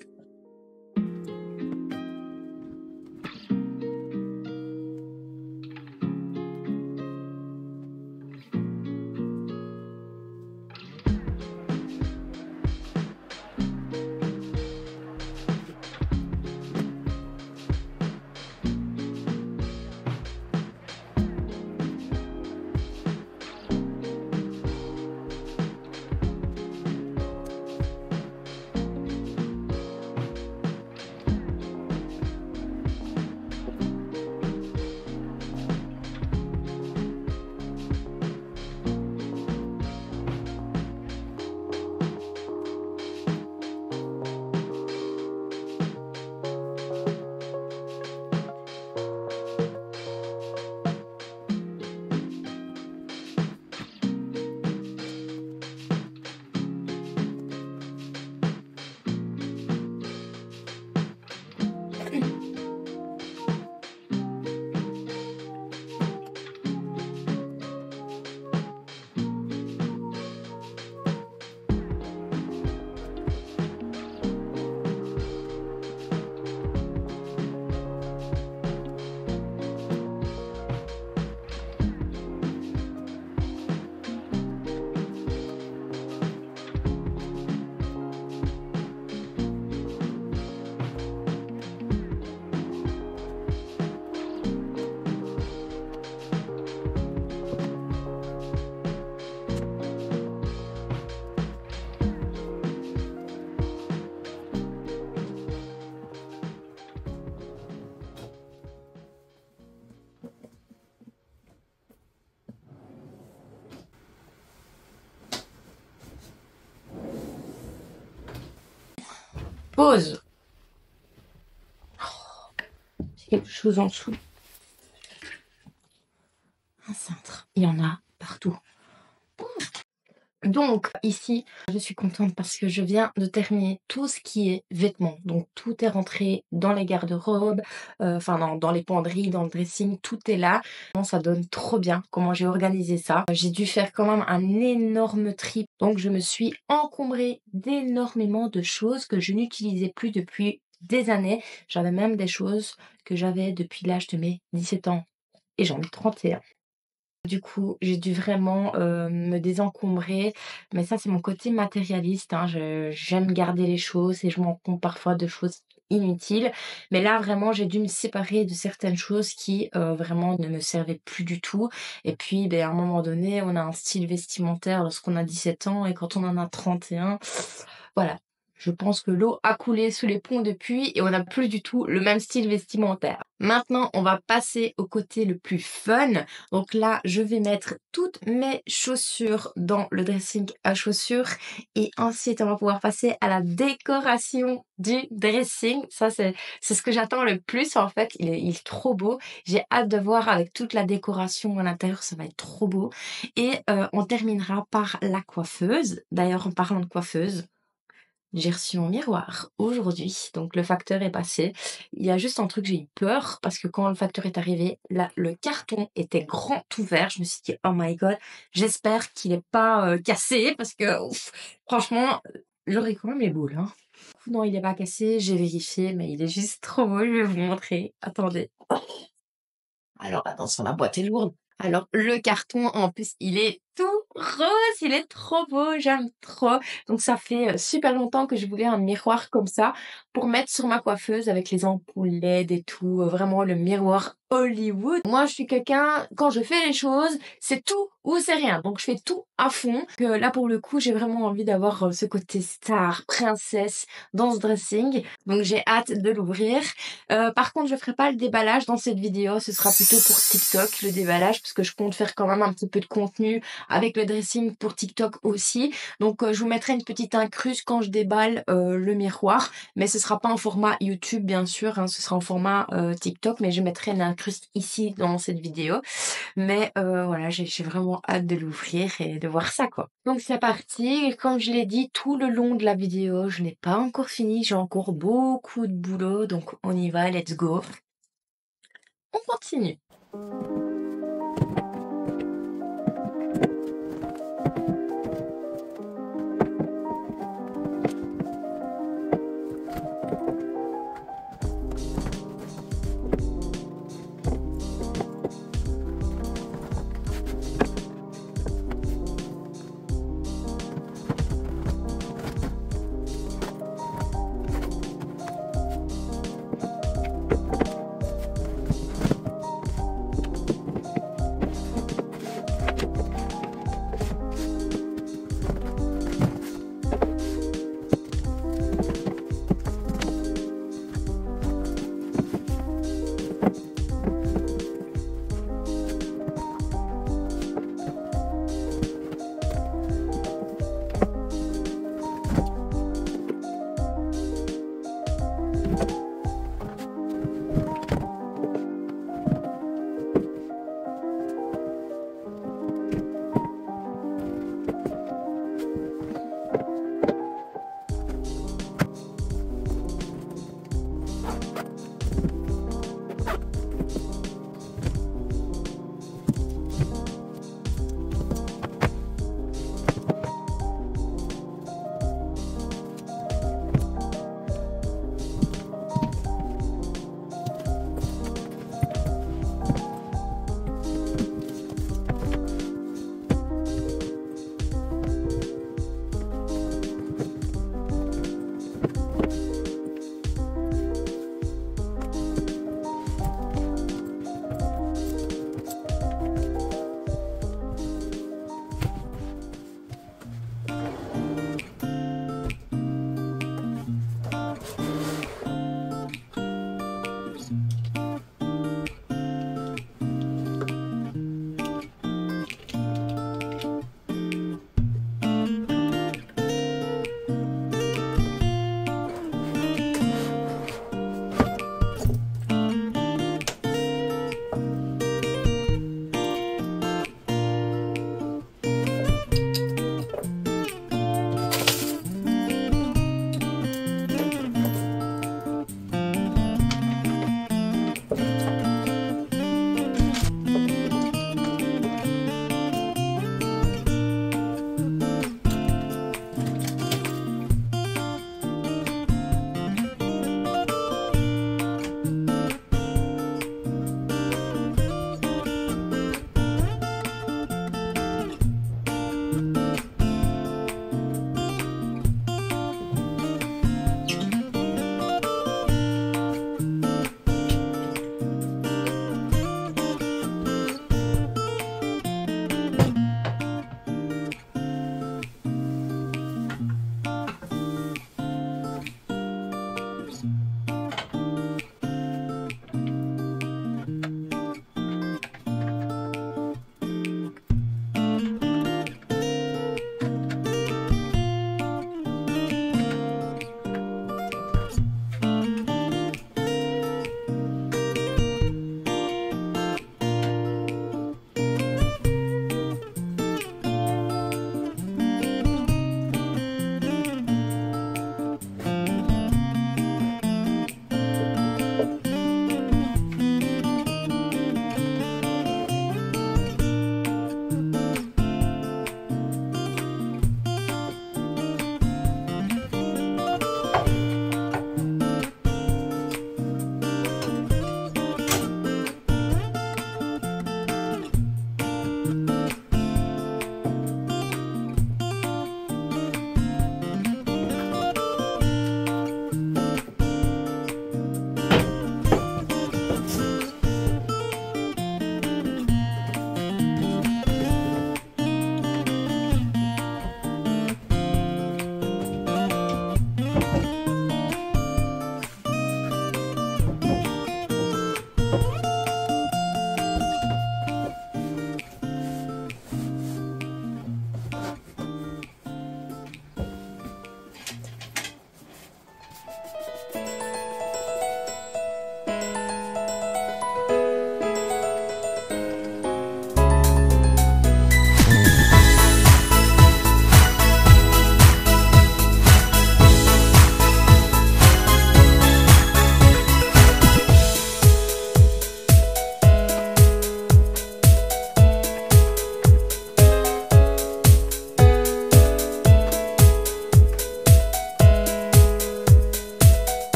pause. Oh, j'ai quelque chose en dessous. Un cintre. Il y en a partout. Donc ici, je suis contente parce que je viens de terminer tout ce qui est vêtements. Donc tout est rentré dans les garde-robes, dans les penderies, dans le dressing, tout est là. Ça donne trop bien comment j'ai organisé ça. J'ai dû faire quand même un énorme tri. Donc je me suis encombrée d'énormément de choses que je n'utilisais plus depuis des années. J'avais même des choses que j'avais depuis l'âge de mes 17 ans et j'en ai 31. Du coup, j'ai dû vraiment me désencombrer. Mais ça, c'est mon côté matérialiste, hein. J'aime garder les choses et je m'encombre parfois de choses inutiles. Mais là, vraiment, j'ai dû me séparer de certaines choses qui vraiment ne me servaient plus du tout. Et puis, à un moment donné, on a un style vestimentaire lorsqu'on a 17 ans et quand on en a 31, voilà. Je pense que l'eau a coulé sous les ponts depuis et on n'a plus du tout le même style vestimentaire. Maintenant, on va passer au côté le plus fun. Donc là, je vais mettre toutes mes chaussures dans le dressing à chaussures et ensuite, on va pouvoir passer à la décoration du dressing. Ça, c'est ce que j'attends le plus en fait. Il est trop beau. J'ai hâte de voir avec toute la décoration à l'intérieur. Ça va être trop beau. Et on terminera par la coiffeuse. D'ailleurs, en parlant de coiffeuse, j'ai reçu mon miroir aujourd'hui, donc le facteur est passé. Il y a juste un truc, j'ai eu peur parce que quand le facteur est arrivé, là, le carton était grand ouvert. Je me suis dit, oh my god, j'espère qu'il n'est pas cassé parce que franchement, j'aurais quand même les boules. Hein. Non, il n'est pas cassé, j'ai vérifié, mais il est juste trop beau. Je vais vous montrer. Attendez. Alors, attention, la boîte est lourde. Alors, le carton, en plus, il est tout rose, il est trop beau, j'aime trop. Donc, ça fait super longtemps que je voulais un miroir comme ça pour mettre sur ma coiffeuse avec les ampoules LED et tout. Vraiment, le miroir Hollywood. Moi, je suis quelqu'un, quand je fais les choses, c'est tout ou c'est rien. Donc, je fais tout à fond. Là, pour le coup, j'ai vraiment envie d'avoir ce côté star, princesse dans ce dressing. Donc, j'ai hâte de l'ouvrir. Par contre, je ferai pas le déballage dans cette vidéo. Ce sera plutôt pour TikTok, le déballage, parce que je compte faire quand même un petit peu de contenu avec le dressing pour TikTok aussi. Donc, je vous mettrai une petite incruste quand je déballe le miroir. Mais ce sera pas en format YouTube, bien sûr. Hein, ce sera en format TikTok. Mais je mettrai une incruste ici dans cette vidéo. Mais voilà, j'ai vraiment hâte de l'ouvrir et de voir ça, quoi. Donc, c'est parti. Et comme je l'ai dit tout le long de la vidéo, je n'ai pas encore fini. J'ai encore beaucoup de boulot. Donc, on y va. Let's go. On continue.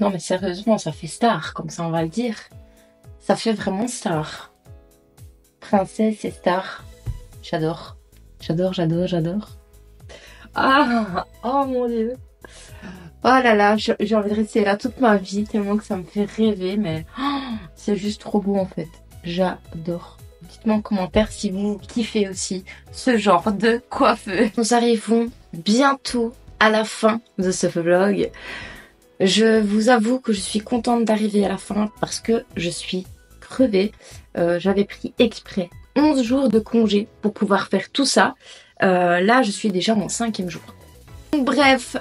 Non mais sérieusement, ça fait star, comme ça on va le dire. Ça fait vraiment star. Princesse et star. J'adore. J'adore, j'adore, j'adore. Ah, oh mon Dieu. Oh là là, j'ai envie de rester là toute ma vie, tellement que ça me fait rêver, mais c'est juste trop beau en fait. J'adore. Dites-moi en commentaire si vous kiffez aussi ce genre de coiffeur. Nous arrivons bientôt à la fin de ce vlog. Je vous avoue que je suis contente d'arriver à la fin parce que je suis crevée. J'avais pris exprès 11 jours de congé pour pouvoir faire tout ça. Là, je suis déjà mon 5e jour. Bref,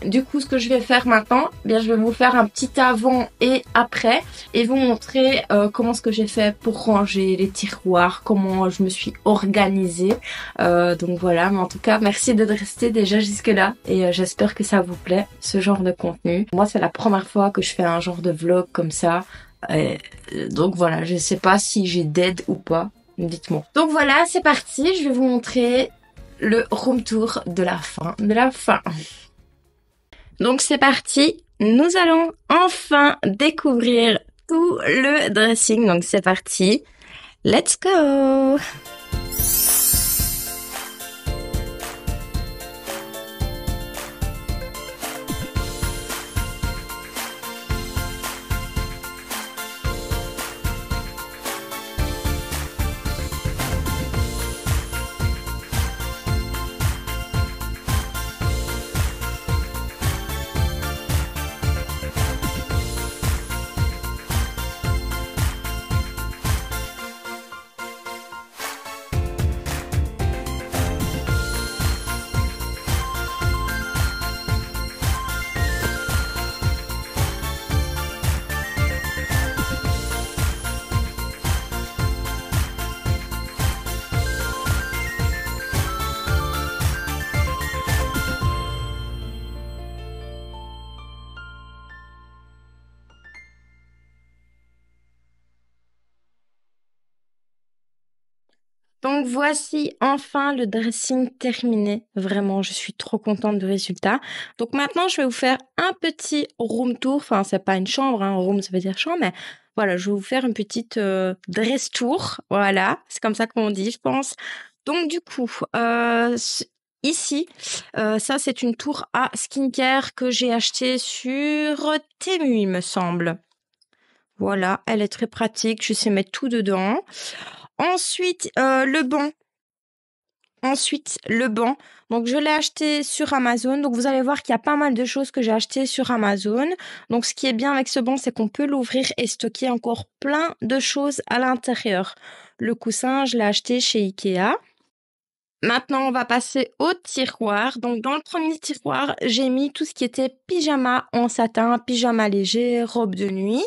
du coup ce que je vais faire maintenant, eh bien je vais vous faire un petit avant et après et vous montrer comment ce que j'ai fait pour ranger les tiroirs, comment je me suis organisée. Donc voilà, mais en tout cas merci de rester déjà jusque là et j'espère que ça vous plaît ce genre de contenu. Moi c'est la première fois que je fais un genre de vlog comme ça, donc voilà, je sais pas si j'ai d'aide ou pas, dites-moi. Donc voilà, c'est parti, je vais vous montrer le room tour de la fin de la fin. Donc c'est parti, nous allons enfin découvrir tout le dressing. Donc c'est parti, let's go. Donc voici enfin le dressing terminé. Vraiment, je suis trop contente du résultat. Donc maintenant, je vais vous faire un petit room tour. Enfin, c'est pas une chambre, hein. Room, ça veut dire chambre, mais voilà, je vais vous faire une petite dress tour. Voilà, c'est comme ça qu'on dit, je pense. Donc du coup, ici, ça c'est une tour à skincare que j'ai achetée sur Temu, il me semble. Voilà, elle est très pratique, je sais mettre tout dedans. Ensuite, le banc. Donc, je l'ai acheté sur Amazon. Donc, vous allez voir qu'il y a pas mal de choses que j'ai achetées sur Amazon. Donc, ce qui est bien avec ce banc, c'est qu'on peut l'ouvrir et stocker encore plein de choses à l'intérieur. Le coussin, je l'ai acheté chez Ikea. Maintenant, on va passer au tiroir. Donc, dans le premier tiroir, j'ai mis tout ce qui était pyjama en satin, pyjama léger, robe de nuit.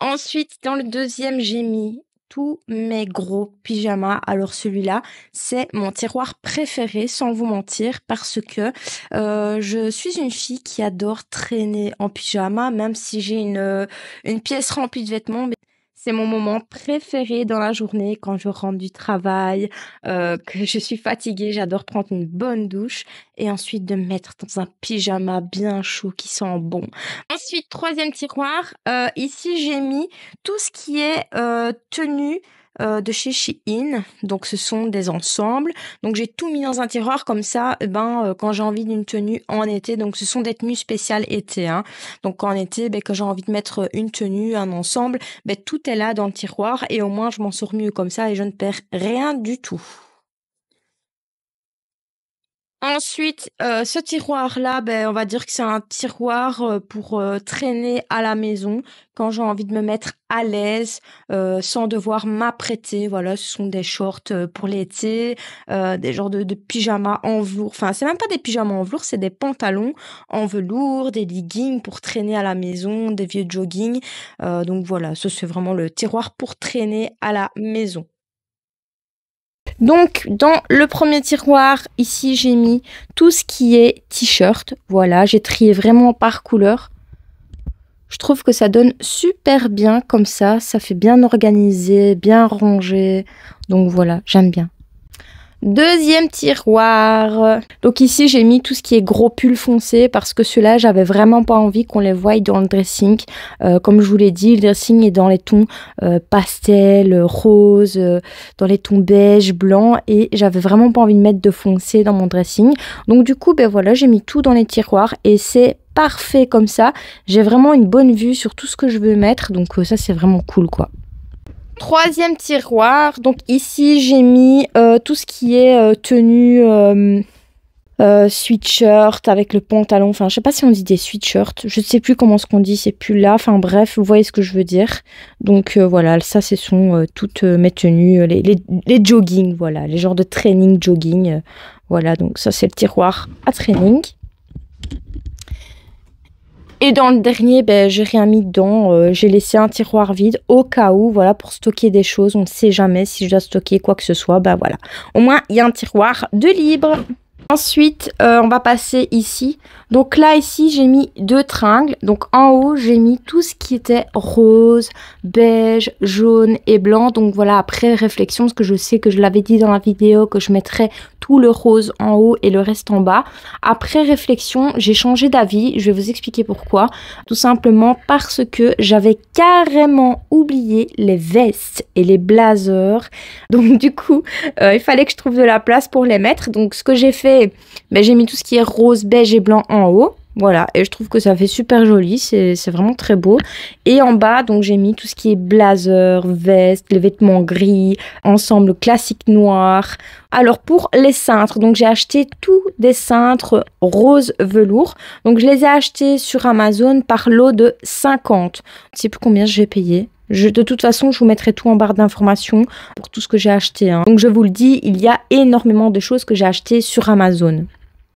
Ensuite, dans le deuxième, j'ai mis tous mes gros pyjamas. Alors celui-là, c'est mon tiroir préféré, sans vous mentir, parce que je suis une fille qui adore traîner en pyjama, même si j'ai une pièce remplie de vêtements. C'est mon moment préféré dans la journée quand je rentre du travail, que je suis fatiguée. J'adore prendre une bonne douche et ensuite de me mettre dans un pyjama bien chaud qui sent bon. Ensuite, troisième tiroir, ici j'ai mis tout ce qui est tenue de chez Shein. Donc ce sont des ensembles. Donc j'ai tout mis dans un tiroir comme ça, quand j'ai envie d'une tenue en été. Donc ce sont des tenues spéciales été, hein. Donc en été, quand j'ai envie de mettre une tenue, un ensemble, tout est là dans le tiroir et au moins je m'en sors mieux comme ça et je ne perds rien du tout. Ensuite, ce tiroir-là, on va dire que c'est un tiroir pour traîner à la maison quand j'ai envie de me mettre à l'aise sans devoir m'apprêter. Voilà, ce sont des shorts pour l'été, des genres de pyjamas en velours. Enfin, c'est même pas des pyjamas en velours, c'est des pantalons en velours, des leggings pour traîner à la maison, des vieux jogging. Donc voilà, ça c'est vraiment le tiroir pour traîner à la maison. Donc, dans le premier tiroir, ici, j'ai mis tout ce qui est t-shirt. Voilà, j'ai trié vraiment par couleur. Je trouve que ça donne super bien comme ça. Ça fait bien organisé, bien rangé. Donc voilà, j'aime bien. Deuxième tiroir. Donc ici, j'ai mis tout ce qui est gros pull foncé parce que ceux-là, j'avais vraiment pas envie qu'on les voie dans le dressing. Comme je vous l'ai dit, le dressing est dans les tons pastel, rose, dans les tons beige, blanc et j'avais vraiment pas envie de mettre de foncé dans mon dressing. Donc du coup, ben voilà, j'ai mis tout dans les tiroirs et c'est parfait comme ça. J'ai vraiment une bonne vue sur tout ce que je veux mettre. Donc ça, c'est vraiment cool, quoi. Troisième tiroir, donc ici j'ai mis tout ce qui est tenue sweatshirt avec le pantalon, enfin je sais pas si on dit des sweatshirts, je sais plus comment ce qu'on dit, c'est plus là, enfin bref, vous voyez ce que je veux dire. Donc voilà, ça ce sont toutes mes tenues, les jogging, voilà, les genres de training jogging, voilà, donc ça c'est le tiroir à training. Et dans le dernier, ben, j'ai rien mis dedans. J'ai laissé un tiroir vide au cas où, voilà, pour stocker des choses. On ne sait jamais si je dois stocker quoi que ce soit. Ben voilà. Au moins, il y a un tiroir de libre. Ensuite, on va passer ici. Donc là, ici, j'ai mis 2 tringles. Donc en haut, j'ai mis tout ce qui était rose, beige, jaune et blanc. Donc voilà, après réflexion, parce que je sais que je l'avais dit dans la vidéo, que je mettrais tout le rose en haut et le reste en bas. Après réflexion, j'ai changé d'avis. Je vais vous expliquer pourquoi. Tout simplement parce que j'avais carrément oublié les vestes et les blazers. Donc du coup, il fallait que je trouve de la place pour les mettre. Donc ce que j'ai fait, ben, j'ai mis tout ce qui est rose, beige et blanc en haut. Voilà, et je trouve que ça fait super joli, c'est vraiment très beau. Et en bas, donc j'ai mis tout ce qui est blazer, veste, les vêtements gris, ensemble classique noir. Alors pour les cintres, donc j'ai acheté tous des cintres rose velours. Donc je les ai achetés sur Amazon par lot de 50. Je ne sais plus combien je vais payer. De toute façon, je vous mettrai tout en barre d'informations pour tout ce que j'ai acheté. Donc je vous le dis, il y a énormément de choses que j'ai achetées sur Amazon.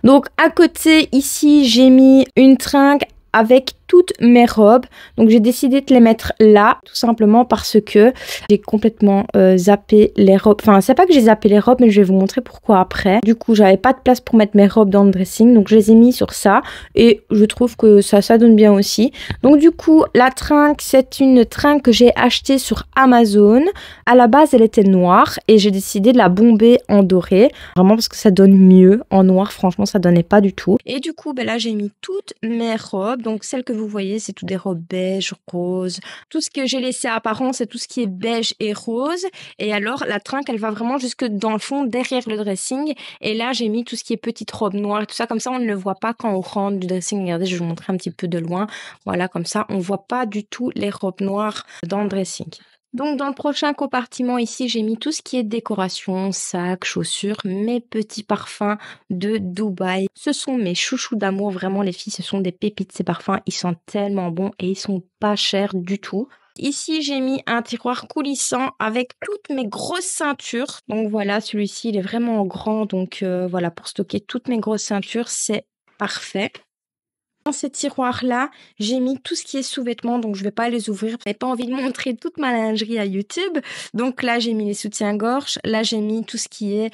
Donc à côté, ici, j'ai mis une tringle avec toutes mes robes. Donc j'ai décidé de les mettre là, tout simplement parce que j'ai complètement zappé les robes. Enfin, c'est pas que j'ai zappé les robes, mais je vais vous montrer pourquoi après. Du coup, j'avais pas de place pour mettre mes robes dans le dressing, donc je les ai mis sur ça. Et je trouve que ça donne bien aussi. Donc du coup, la tringle, c'est une tringle que j'ai achetée sur Amazon. À la base, elle était noire et j'ai décidé de la bomber en doré. Vraiment parce que ça donne mieux. En noir, franchement, ça donnait pas du tout. Et du coup, ben là, j'ai mis toutes mes robes. Donc celles que vous voyez, c'est tout des robes beige, rose. Tout ce que j'ai laissé apparent, c'est tout ce qui est beige et rose. Et alors, la tringle, elle va vraiment jusque dans le fond, derrière le dressing. Et là, j'ai mis tout ce qui est petite robe noire et tout ça. Comme ça, on ne le voit pas quand on rentre du dressing. Regardez, je vais vous montrer un petit peu de loin. Voilà, comme ça, on voit pas du tout les robes noires dans le dressing. Donc dans le prochain compartiment ici, j'ai mis tout ce qui est décoration, sacs, chaussures, mes petits parfums de Dubaï. Ce sont mes chouchous d'amour, vraiment les filles, ce sont des pépites ces parfums, ils sont tellement bons et ils sont pas chers du tout. Ici, j'ai mis un tiroir coulissant avec toutes mes grosses ceintures. Donc voilà, celui-ci, il est vraiment grand, donc voilà, pour stocker toutes mes grosses ceintures, c'est parfait. Dans ces tiroirs-là, j'ai mis tout ce qui est sous-vêtements, donc je ne vais pas les ouvrir. Je n'avais pas envie de montrer toute ma lingerie à YouTube. Donc là, j'ai mis les soutiens-gorge. Là, j'ai mis tout ce qui est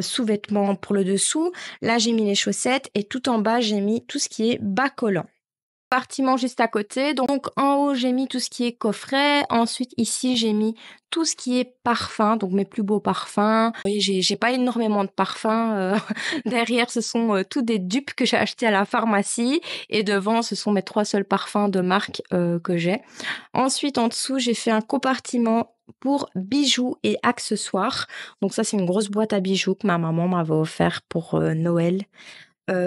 sous-vêtements pour le dessous. Là, j'ai mis les chaussettes. Et tout en bas, j'ai mis tout ce qui est bas collant. Compartiment juste à côté. Donc en haut, j'ai mis tout ce qui est coffret. Ensuite, ici, j'ai mis tout ce qui est parfum, donc mes plus beaux parfums. Vous voyez, j'ai pas énormément de parfums. Derrière, ce sont tous des dupes que j'ai achetés à la pharmacie. Et devant, ce sont mes 3 seuls parfums de marque que j'ai. Ensuite, en dessous, j'ai fait un compartiment pour bijoux et accessoires. Donc ça, c'est une grosse boîte à bijoux que ma maman m'avait offert pour Noël.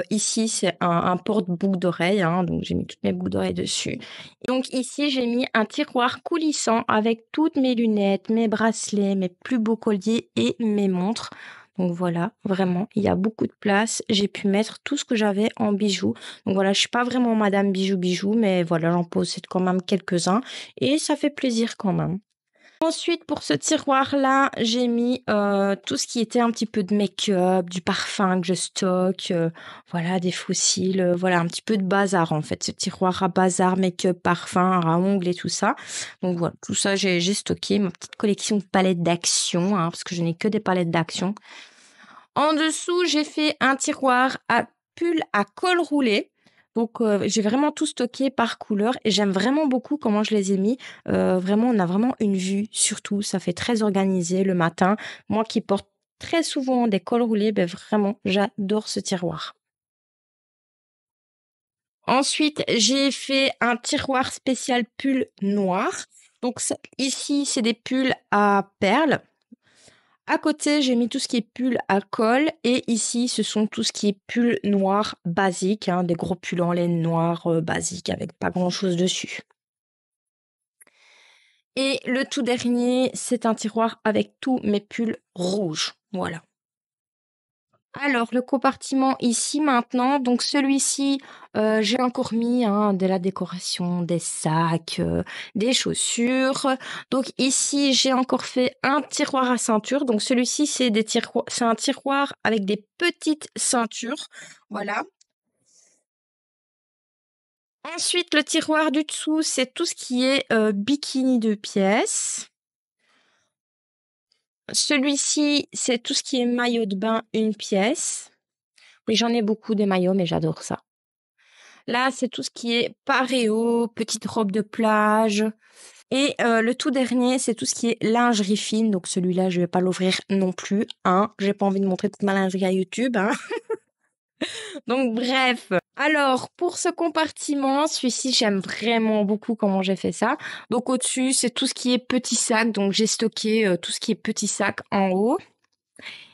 Ici, c'est un porte-boucle d'oreilles, hein, donc j'ai mis toutes mes boucles d'oreilles dessus. Et donc ici, j'ai mis un tiroir coulissant avec toutes mes lunettes, mes bracelets, mes plus beaux colliers et mes montres. Donc voilà, vraiment, il y a beaucoup de place. J'ai pu mettre tout ce que j'avais en bijoux. Donc voilà, je suis pas vraiment madame bijoux, mais voilà, j'en possède quand même quelques-uns. Et ça fait plaisir quand même. Ensuite, pour ce tiroir-là, j'ai mis tout ce qui était un petit peu de make-up, du parfum que je stocke, voilà, des fossiles, voilà, un petit peu de bazar en fait. Ce tiroir à bazar, make-up, parfum, à ongles et tout ça. Donc voilà, tout ça, j'ai stocké ma petite collection de palettes d'action, hein, parce que je n'ai que des palettes d'action. En dessous, j'ai fait un tiroir à pull à col roulé. Donc, j'ai vraiment tout stocké par couleur et j'aime vraiment beaucoup comment je les ai mis. Vraiment, on a vraiment une vue sur tout. Ça fait très organisé le matin. Moi qui porte très souvent des cols roulés, ben vraiment, j'adore ce tiroir. Ensuite, j'ai fait un tiroir spécial pull noir. Donc ici, c'est des pulls à perles. À côté, j'ai mis tout ce qui est pull à col. Et ici, ce sont tout ce qui est pull noir basique, hein, des gros pulls en laine noire basique avec pas grand-chose dessus. Et le tout dernier, c'est un tiroir avec tous mes pulls rouges. Voilà. Alors, le compartiment ici maintenant, donc celui-ci, j'ai encore mis de la décoration, des sacs, des chaussures. Donc ici, j'ai encore fait un tiroir à ceinture. Donc celui-ci, c'est un tiroir avec des petites ceintures. Voilà. Ensuite, le tiroir du dessous, c'est tout ce qui est bikini 2 pièces. Celui-ci, c'est tout ce qui est maillot de bain 1 pièce. Oui, j'en ai beaucoup des maillots, mais j'adore ça. Là, c'est tout ce qui est paréo, petite robe de plage. Et le tout dernier, c'est tout ce qui est lingerie fine. Donc celui-là, je vais pas l'ouvrir non plus. J'ai pas envie de montrer toute ma lingerie à YouTube. Donc bref. Alors, pour ce compartiment, celui-ci, j'aime vraiment beaucoup comment j'ai fait ça. Donc au-dessus, c'est tout ce qui est petit sac. Donc j'ai stocké tout ce qui est petit sac en haut.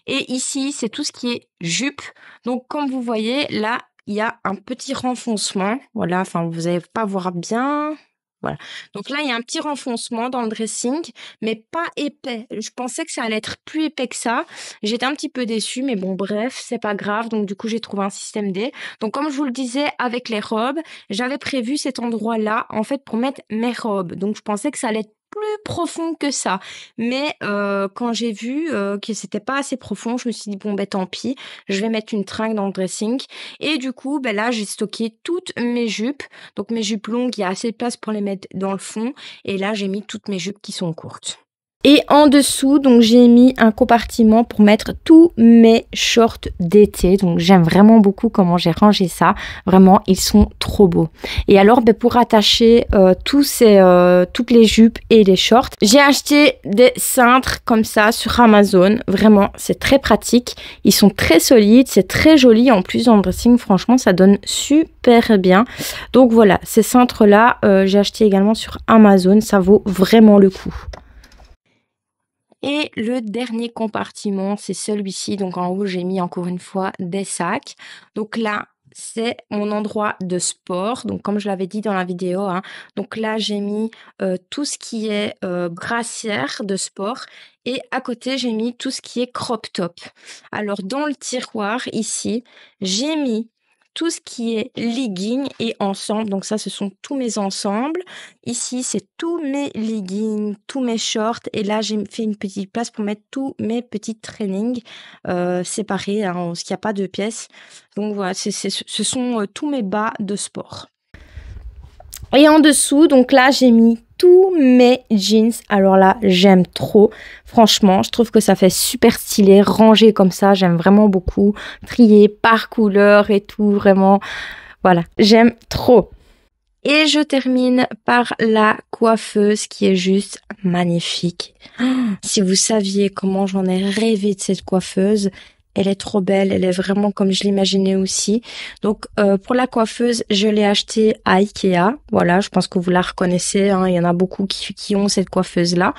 Et ici, c'est tout ce qui est jupe. Donc comme vous voyez, là, il y a un petit renfoncement. Voilà, enfin, vous n'allez pas voir bien. Voilà. Donc là, il y a un petit renfoncement dans le dressing, mais pas épais. Je pensais que ça allait être plus épais que ça. J'étais un petit peu déçue, mais bon, bref, c'est pas grave. Donc du coup, j'ai trouvé un système D. Donc comme je vous le disais, avec les robes, j'avais prévu cet endroit-là, en fait, pour mettre mes robes. Donc je pensais que ça allait être plus profond que ça. Mais quand j'ai vu que c'était pas assez profond, je me suis dit, bon, ben tant pis, je vais mettre une tringle dans le dressing. Et du coup, ben là, j'ai stocké toutes mes jupes. Donc mes jupes longues, il y a assez de place pour les mettre dans le fond. Et là, j'ai mis toutes mes jupes qui sont courtes. Et en dessous, donc j'ai mis un compartiment pour mettre tous mes shorts d'été. Donc j'aime vraiment beaucoup comment j'ai rangé ça. Vraiment, ils sont trop beaux. Et alors, pour attacher toutes les jupes et les shorts, j'ai acheté des cintres comme ça sur Amazon. Vraiment, c'est très pratique. Ils sont très solides, c'est très joli. En plus, dans le dressing, franchement, ça donne super bien. Donc voilà, ces cintres-là, j'ai acheté également sur Amazon. Ça vaut vraiment le coup. Et le dernier compartiment, c'est celui-ci. Donc en haut, j'ai mis encore une fois des sacs. Donc là, c'est mon endroit de sport. Donc comme je l'avais dit dans la vidéo, donc là, j'ai mis tout ce qui est brassière de sport. Et à côté, j'ai mis tout ce qui est crop top. Alors dans le tiroir, ici, j'ai mis tout ce qui est leggings et ensemble. Donc ça, ce sont tous mes ensembles. Ici, c'est tous mes leggings, tous mes shorts. Et là, j'ai fait une petite place pour mettre tous mes petits trainings séparés, parce qu'il n'y a pas de pièces. Donc voilà, ce sont tous mes bas de sport. Et en dessous, donc là, j'ai mis tous mes jeans. Alors là, j'aime trop. Franchement, je trouve que ça fait super stylé, rangé comme ça. J'aime vraiment beaucoup. Trié par couleur et tout. Vraiment, voilà, j'aime trop. Et je termine par la coiffeuse qui est juste magnifique. Si vous saviez comment j'en ai rêvé de cette coiffeuse. Elle est trop belle, elle est vraiment comme je l'imaginais aussi. Donc pour la coiffeuse, je l'ai achetée à Ikea. Voilà, je pense que vous la reconnaissez. Il y en a beaucoup qui ont cette coiffeuse-là.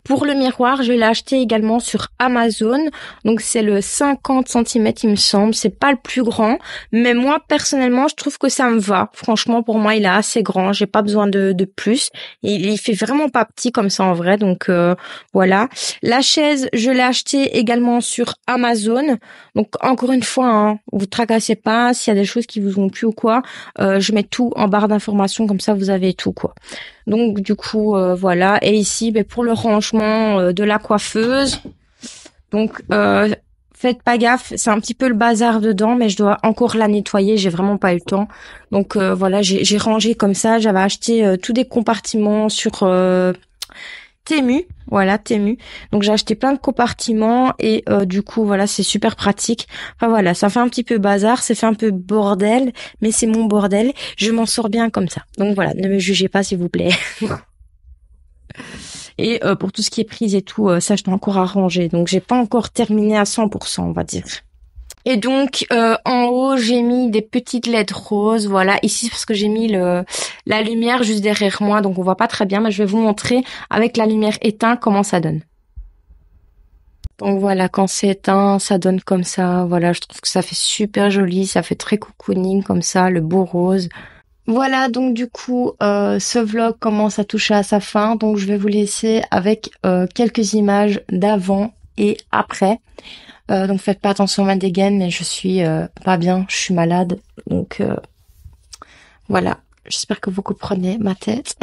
Pour le miroir, je l'ai acheté également sur Amazon. Donc c'est le 50 cm, il me semble. C'est pas le plus grand, mais moi personnellement, je trouve que ça me va. Franchement, pour moi, il est assez grand. J'ai pas besoin de plus. Il fait vraiment pas petit comme ça en vrai. Donc voilà. La chaise, je l'ai achetée également sur Amazon. Donc encore une fois, vous tracassez pas. S'il y a des choses qui vous ont plu ou quoi, je mets tout en barre d'informations, comme ça vous avez tout quoi. Donc du coup voilà. Et ici, pour le rangement de la coiffeuse, donc faites pas gaffe, c'est un petit peu le bazar dedans, mais je dois encore la nettoyer. J'ai vraiment pas eu le temps. Donc voilà, j'ai rangé comme ça. J'avais acheté tous des compartiments sur Temu, voilà Temu. Donc j'ai acheté plein de compartiments et du coup voilà, c'est super pratique. Enfin voilà, ça fait un petit peu bazar, ça fait un peu bordel, mais c'est mon bordel. Je m'en sors bien comme ça. Donc voilà, ne me jugez pas s'il vous plaît. Et pour tout ce qui est prise et tout, ça je dois encore arranger. Donc j'ai pas encore terminé à 100%, on va dire. Et donc en haut j'ai mis des petites LED roses, voilà. Ici c'est parce que j'ai mis la lumière juste derrière moi, donc on voit pas très bien, mais je vais vous montrer avec la lumière éteinte comment ça donne. Donc voilà, quand c'est éteint, ça donne comme ça. Voilà, je trouve que ça fait super joli, ça fait très cocooning comme ça, le beau rose. Voilà, donc du coup, ce vlog commence à toucher à sa fin, donc je vais vous laisser avec quelques images d'avant et après. Donc faites pas attention à ma dégaine, mais je suis pas bien, je suis malade, donc voilà. J'espère que vous comprenez ma tête.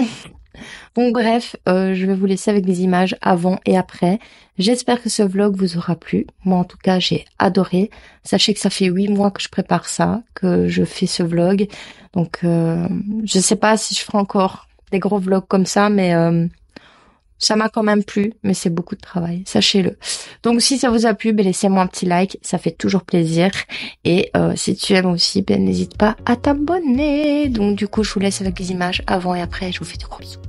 Donc bref, je vais vous laisser avec des images avant et après. J'espère que ce vlog vous aura plu. Moi en tout cas, j'ai adoré. Sachez que ça fait 8 mois que je prépare ça, que je fais ce vlog. Donc je sais pas si je ferai encore des gros vlogs comme ça, mais ça m'a quand même plu, mais c'est beaucoup de travail, sachez-le. Donc si ça vous a plu, laissez-moi un petit like, ça fait toujours plaisir. Et si tu aimes aussi, n'hésite pas à t'abonner. Donc du coup, je vous laisse avec les images avant et après. Je vous fais de gros bisous.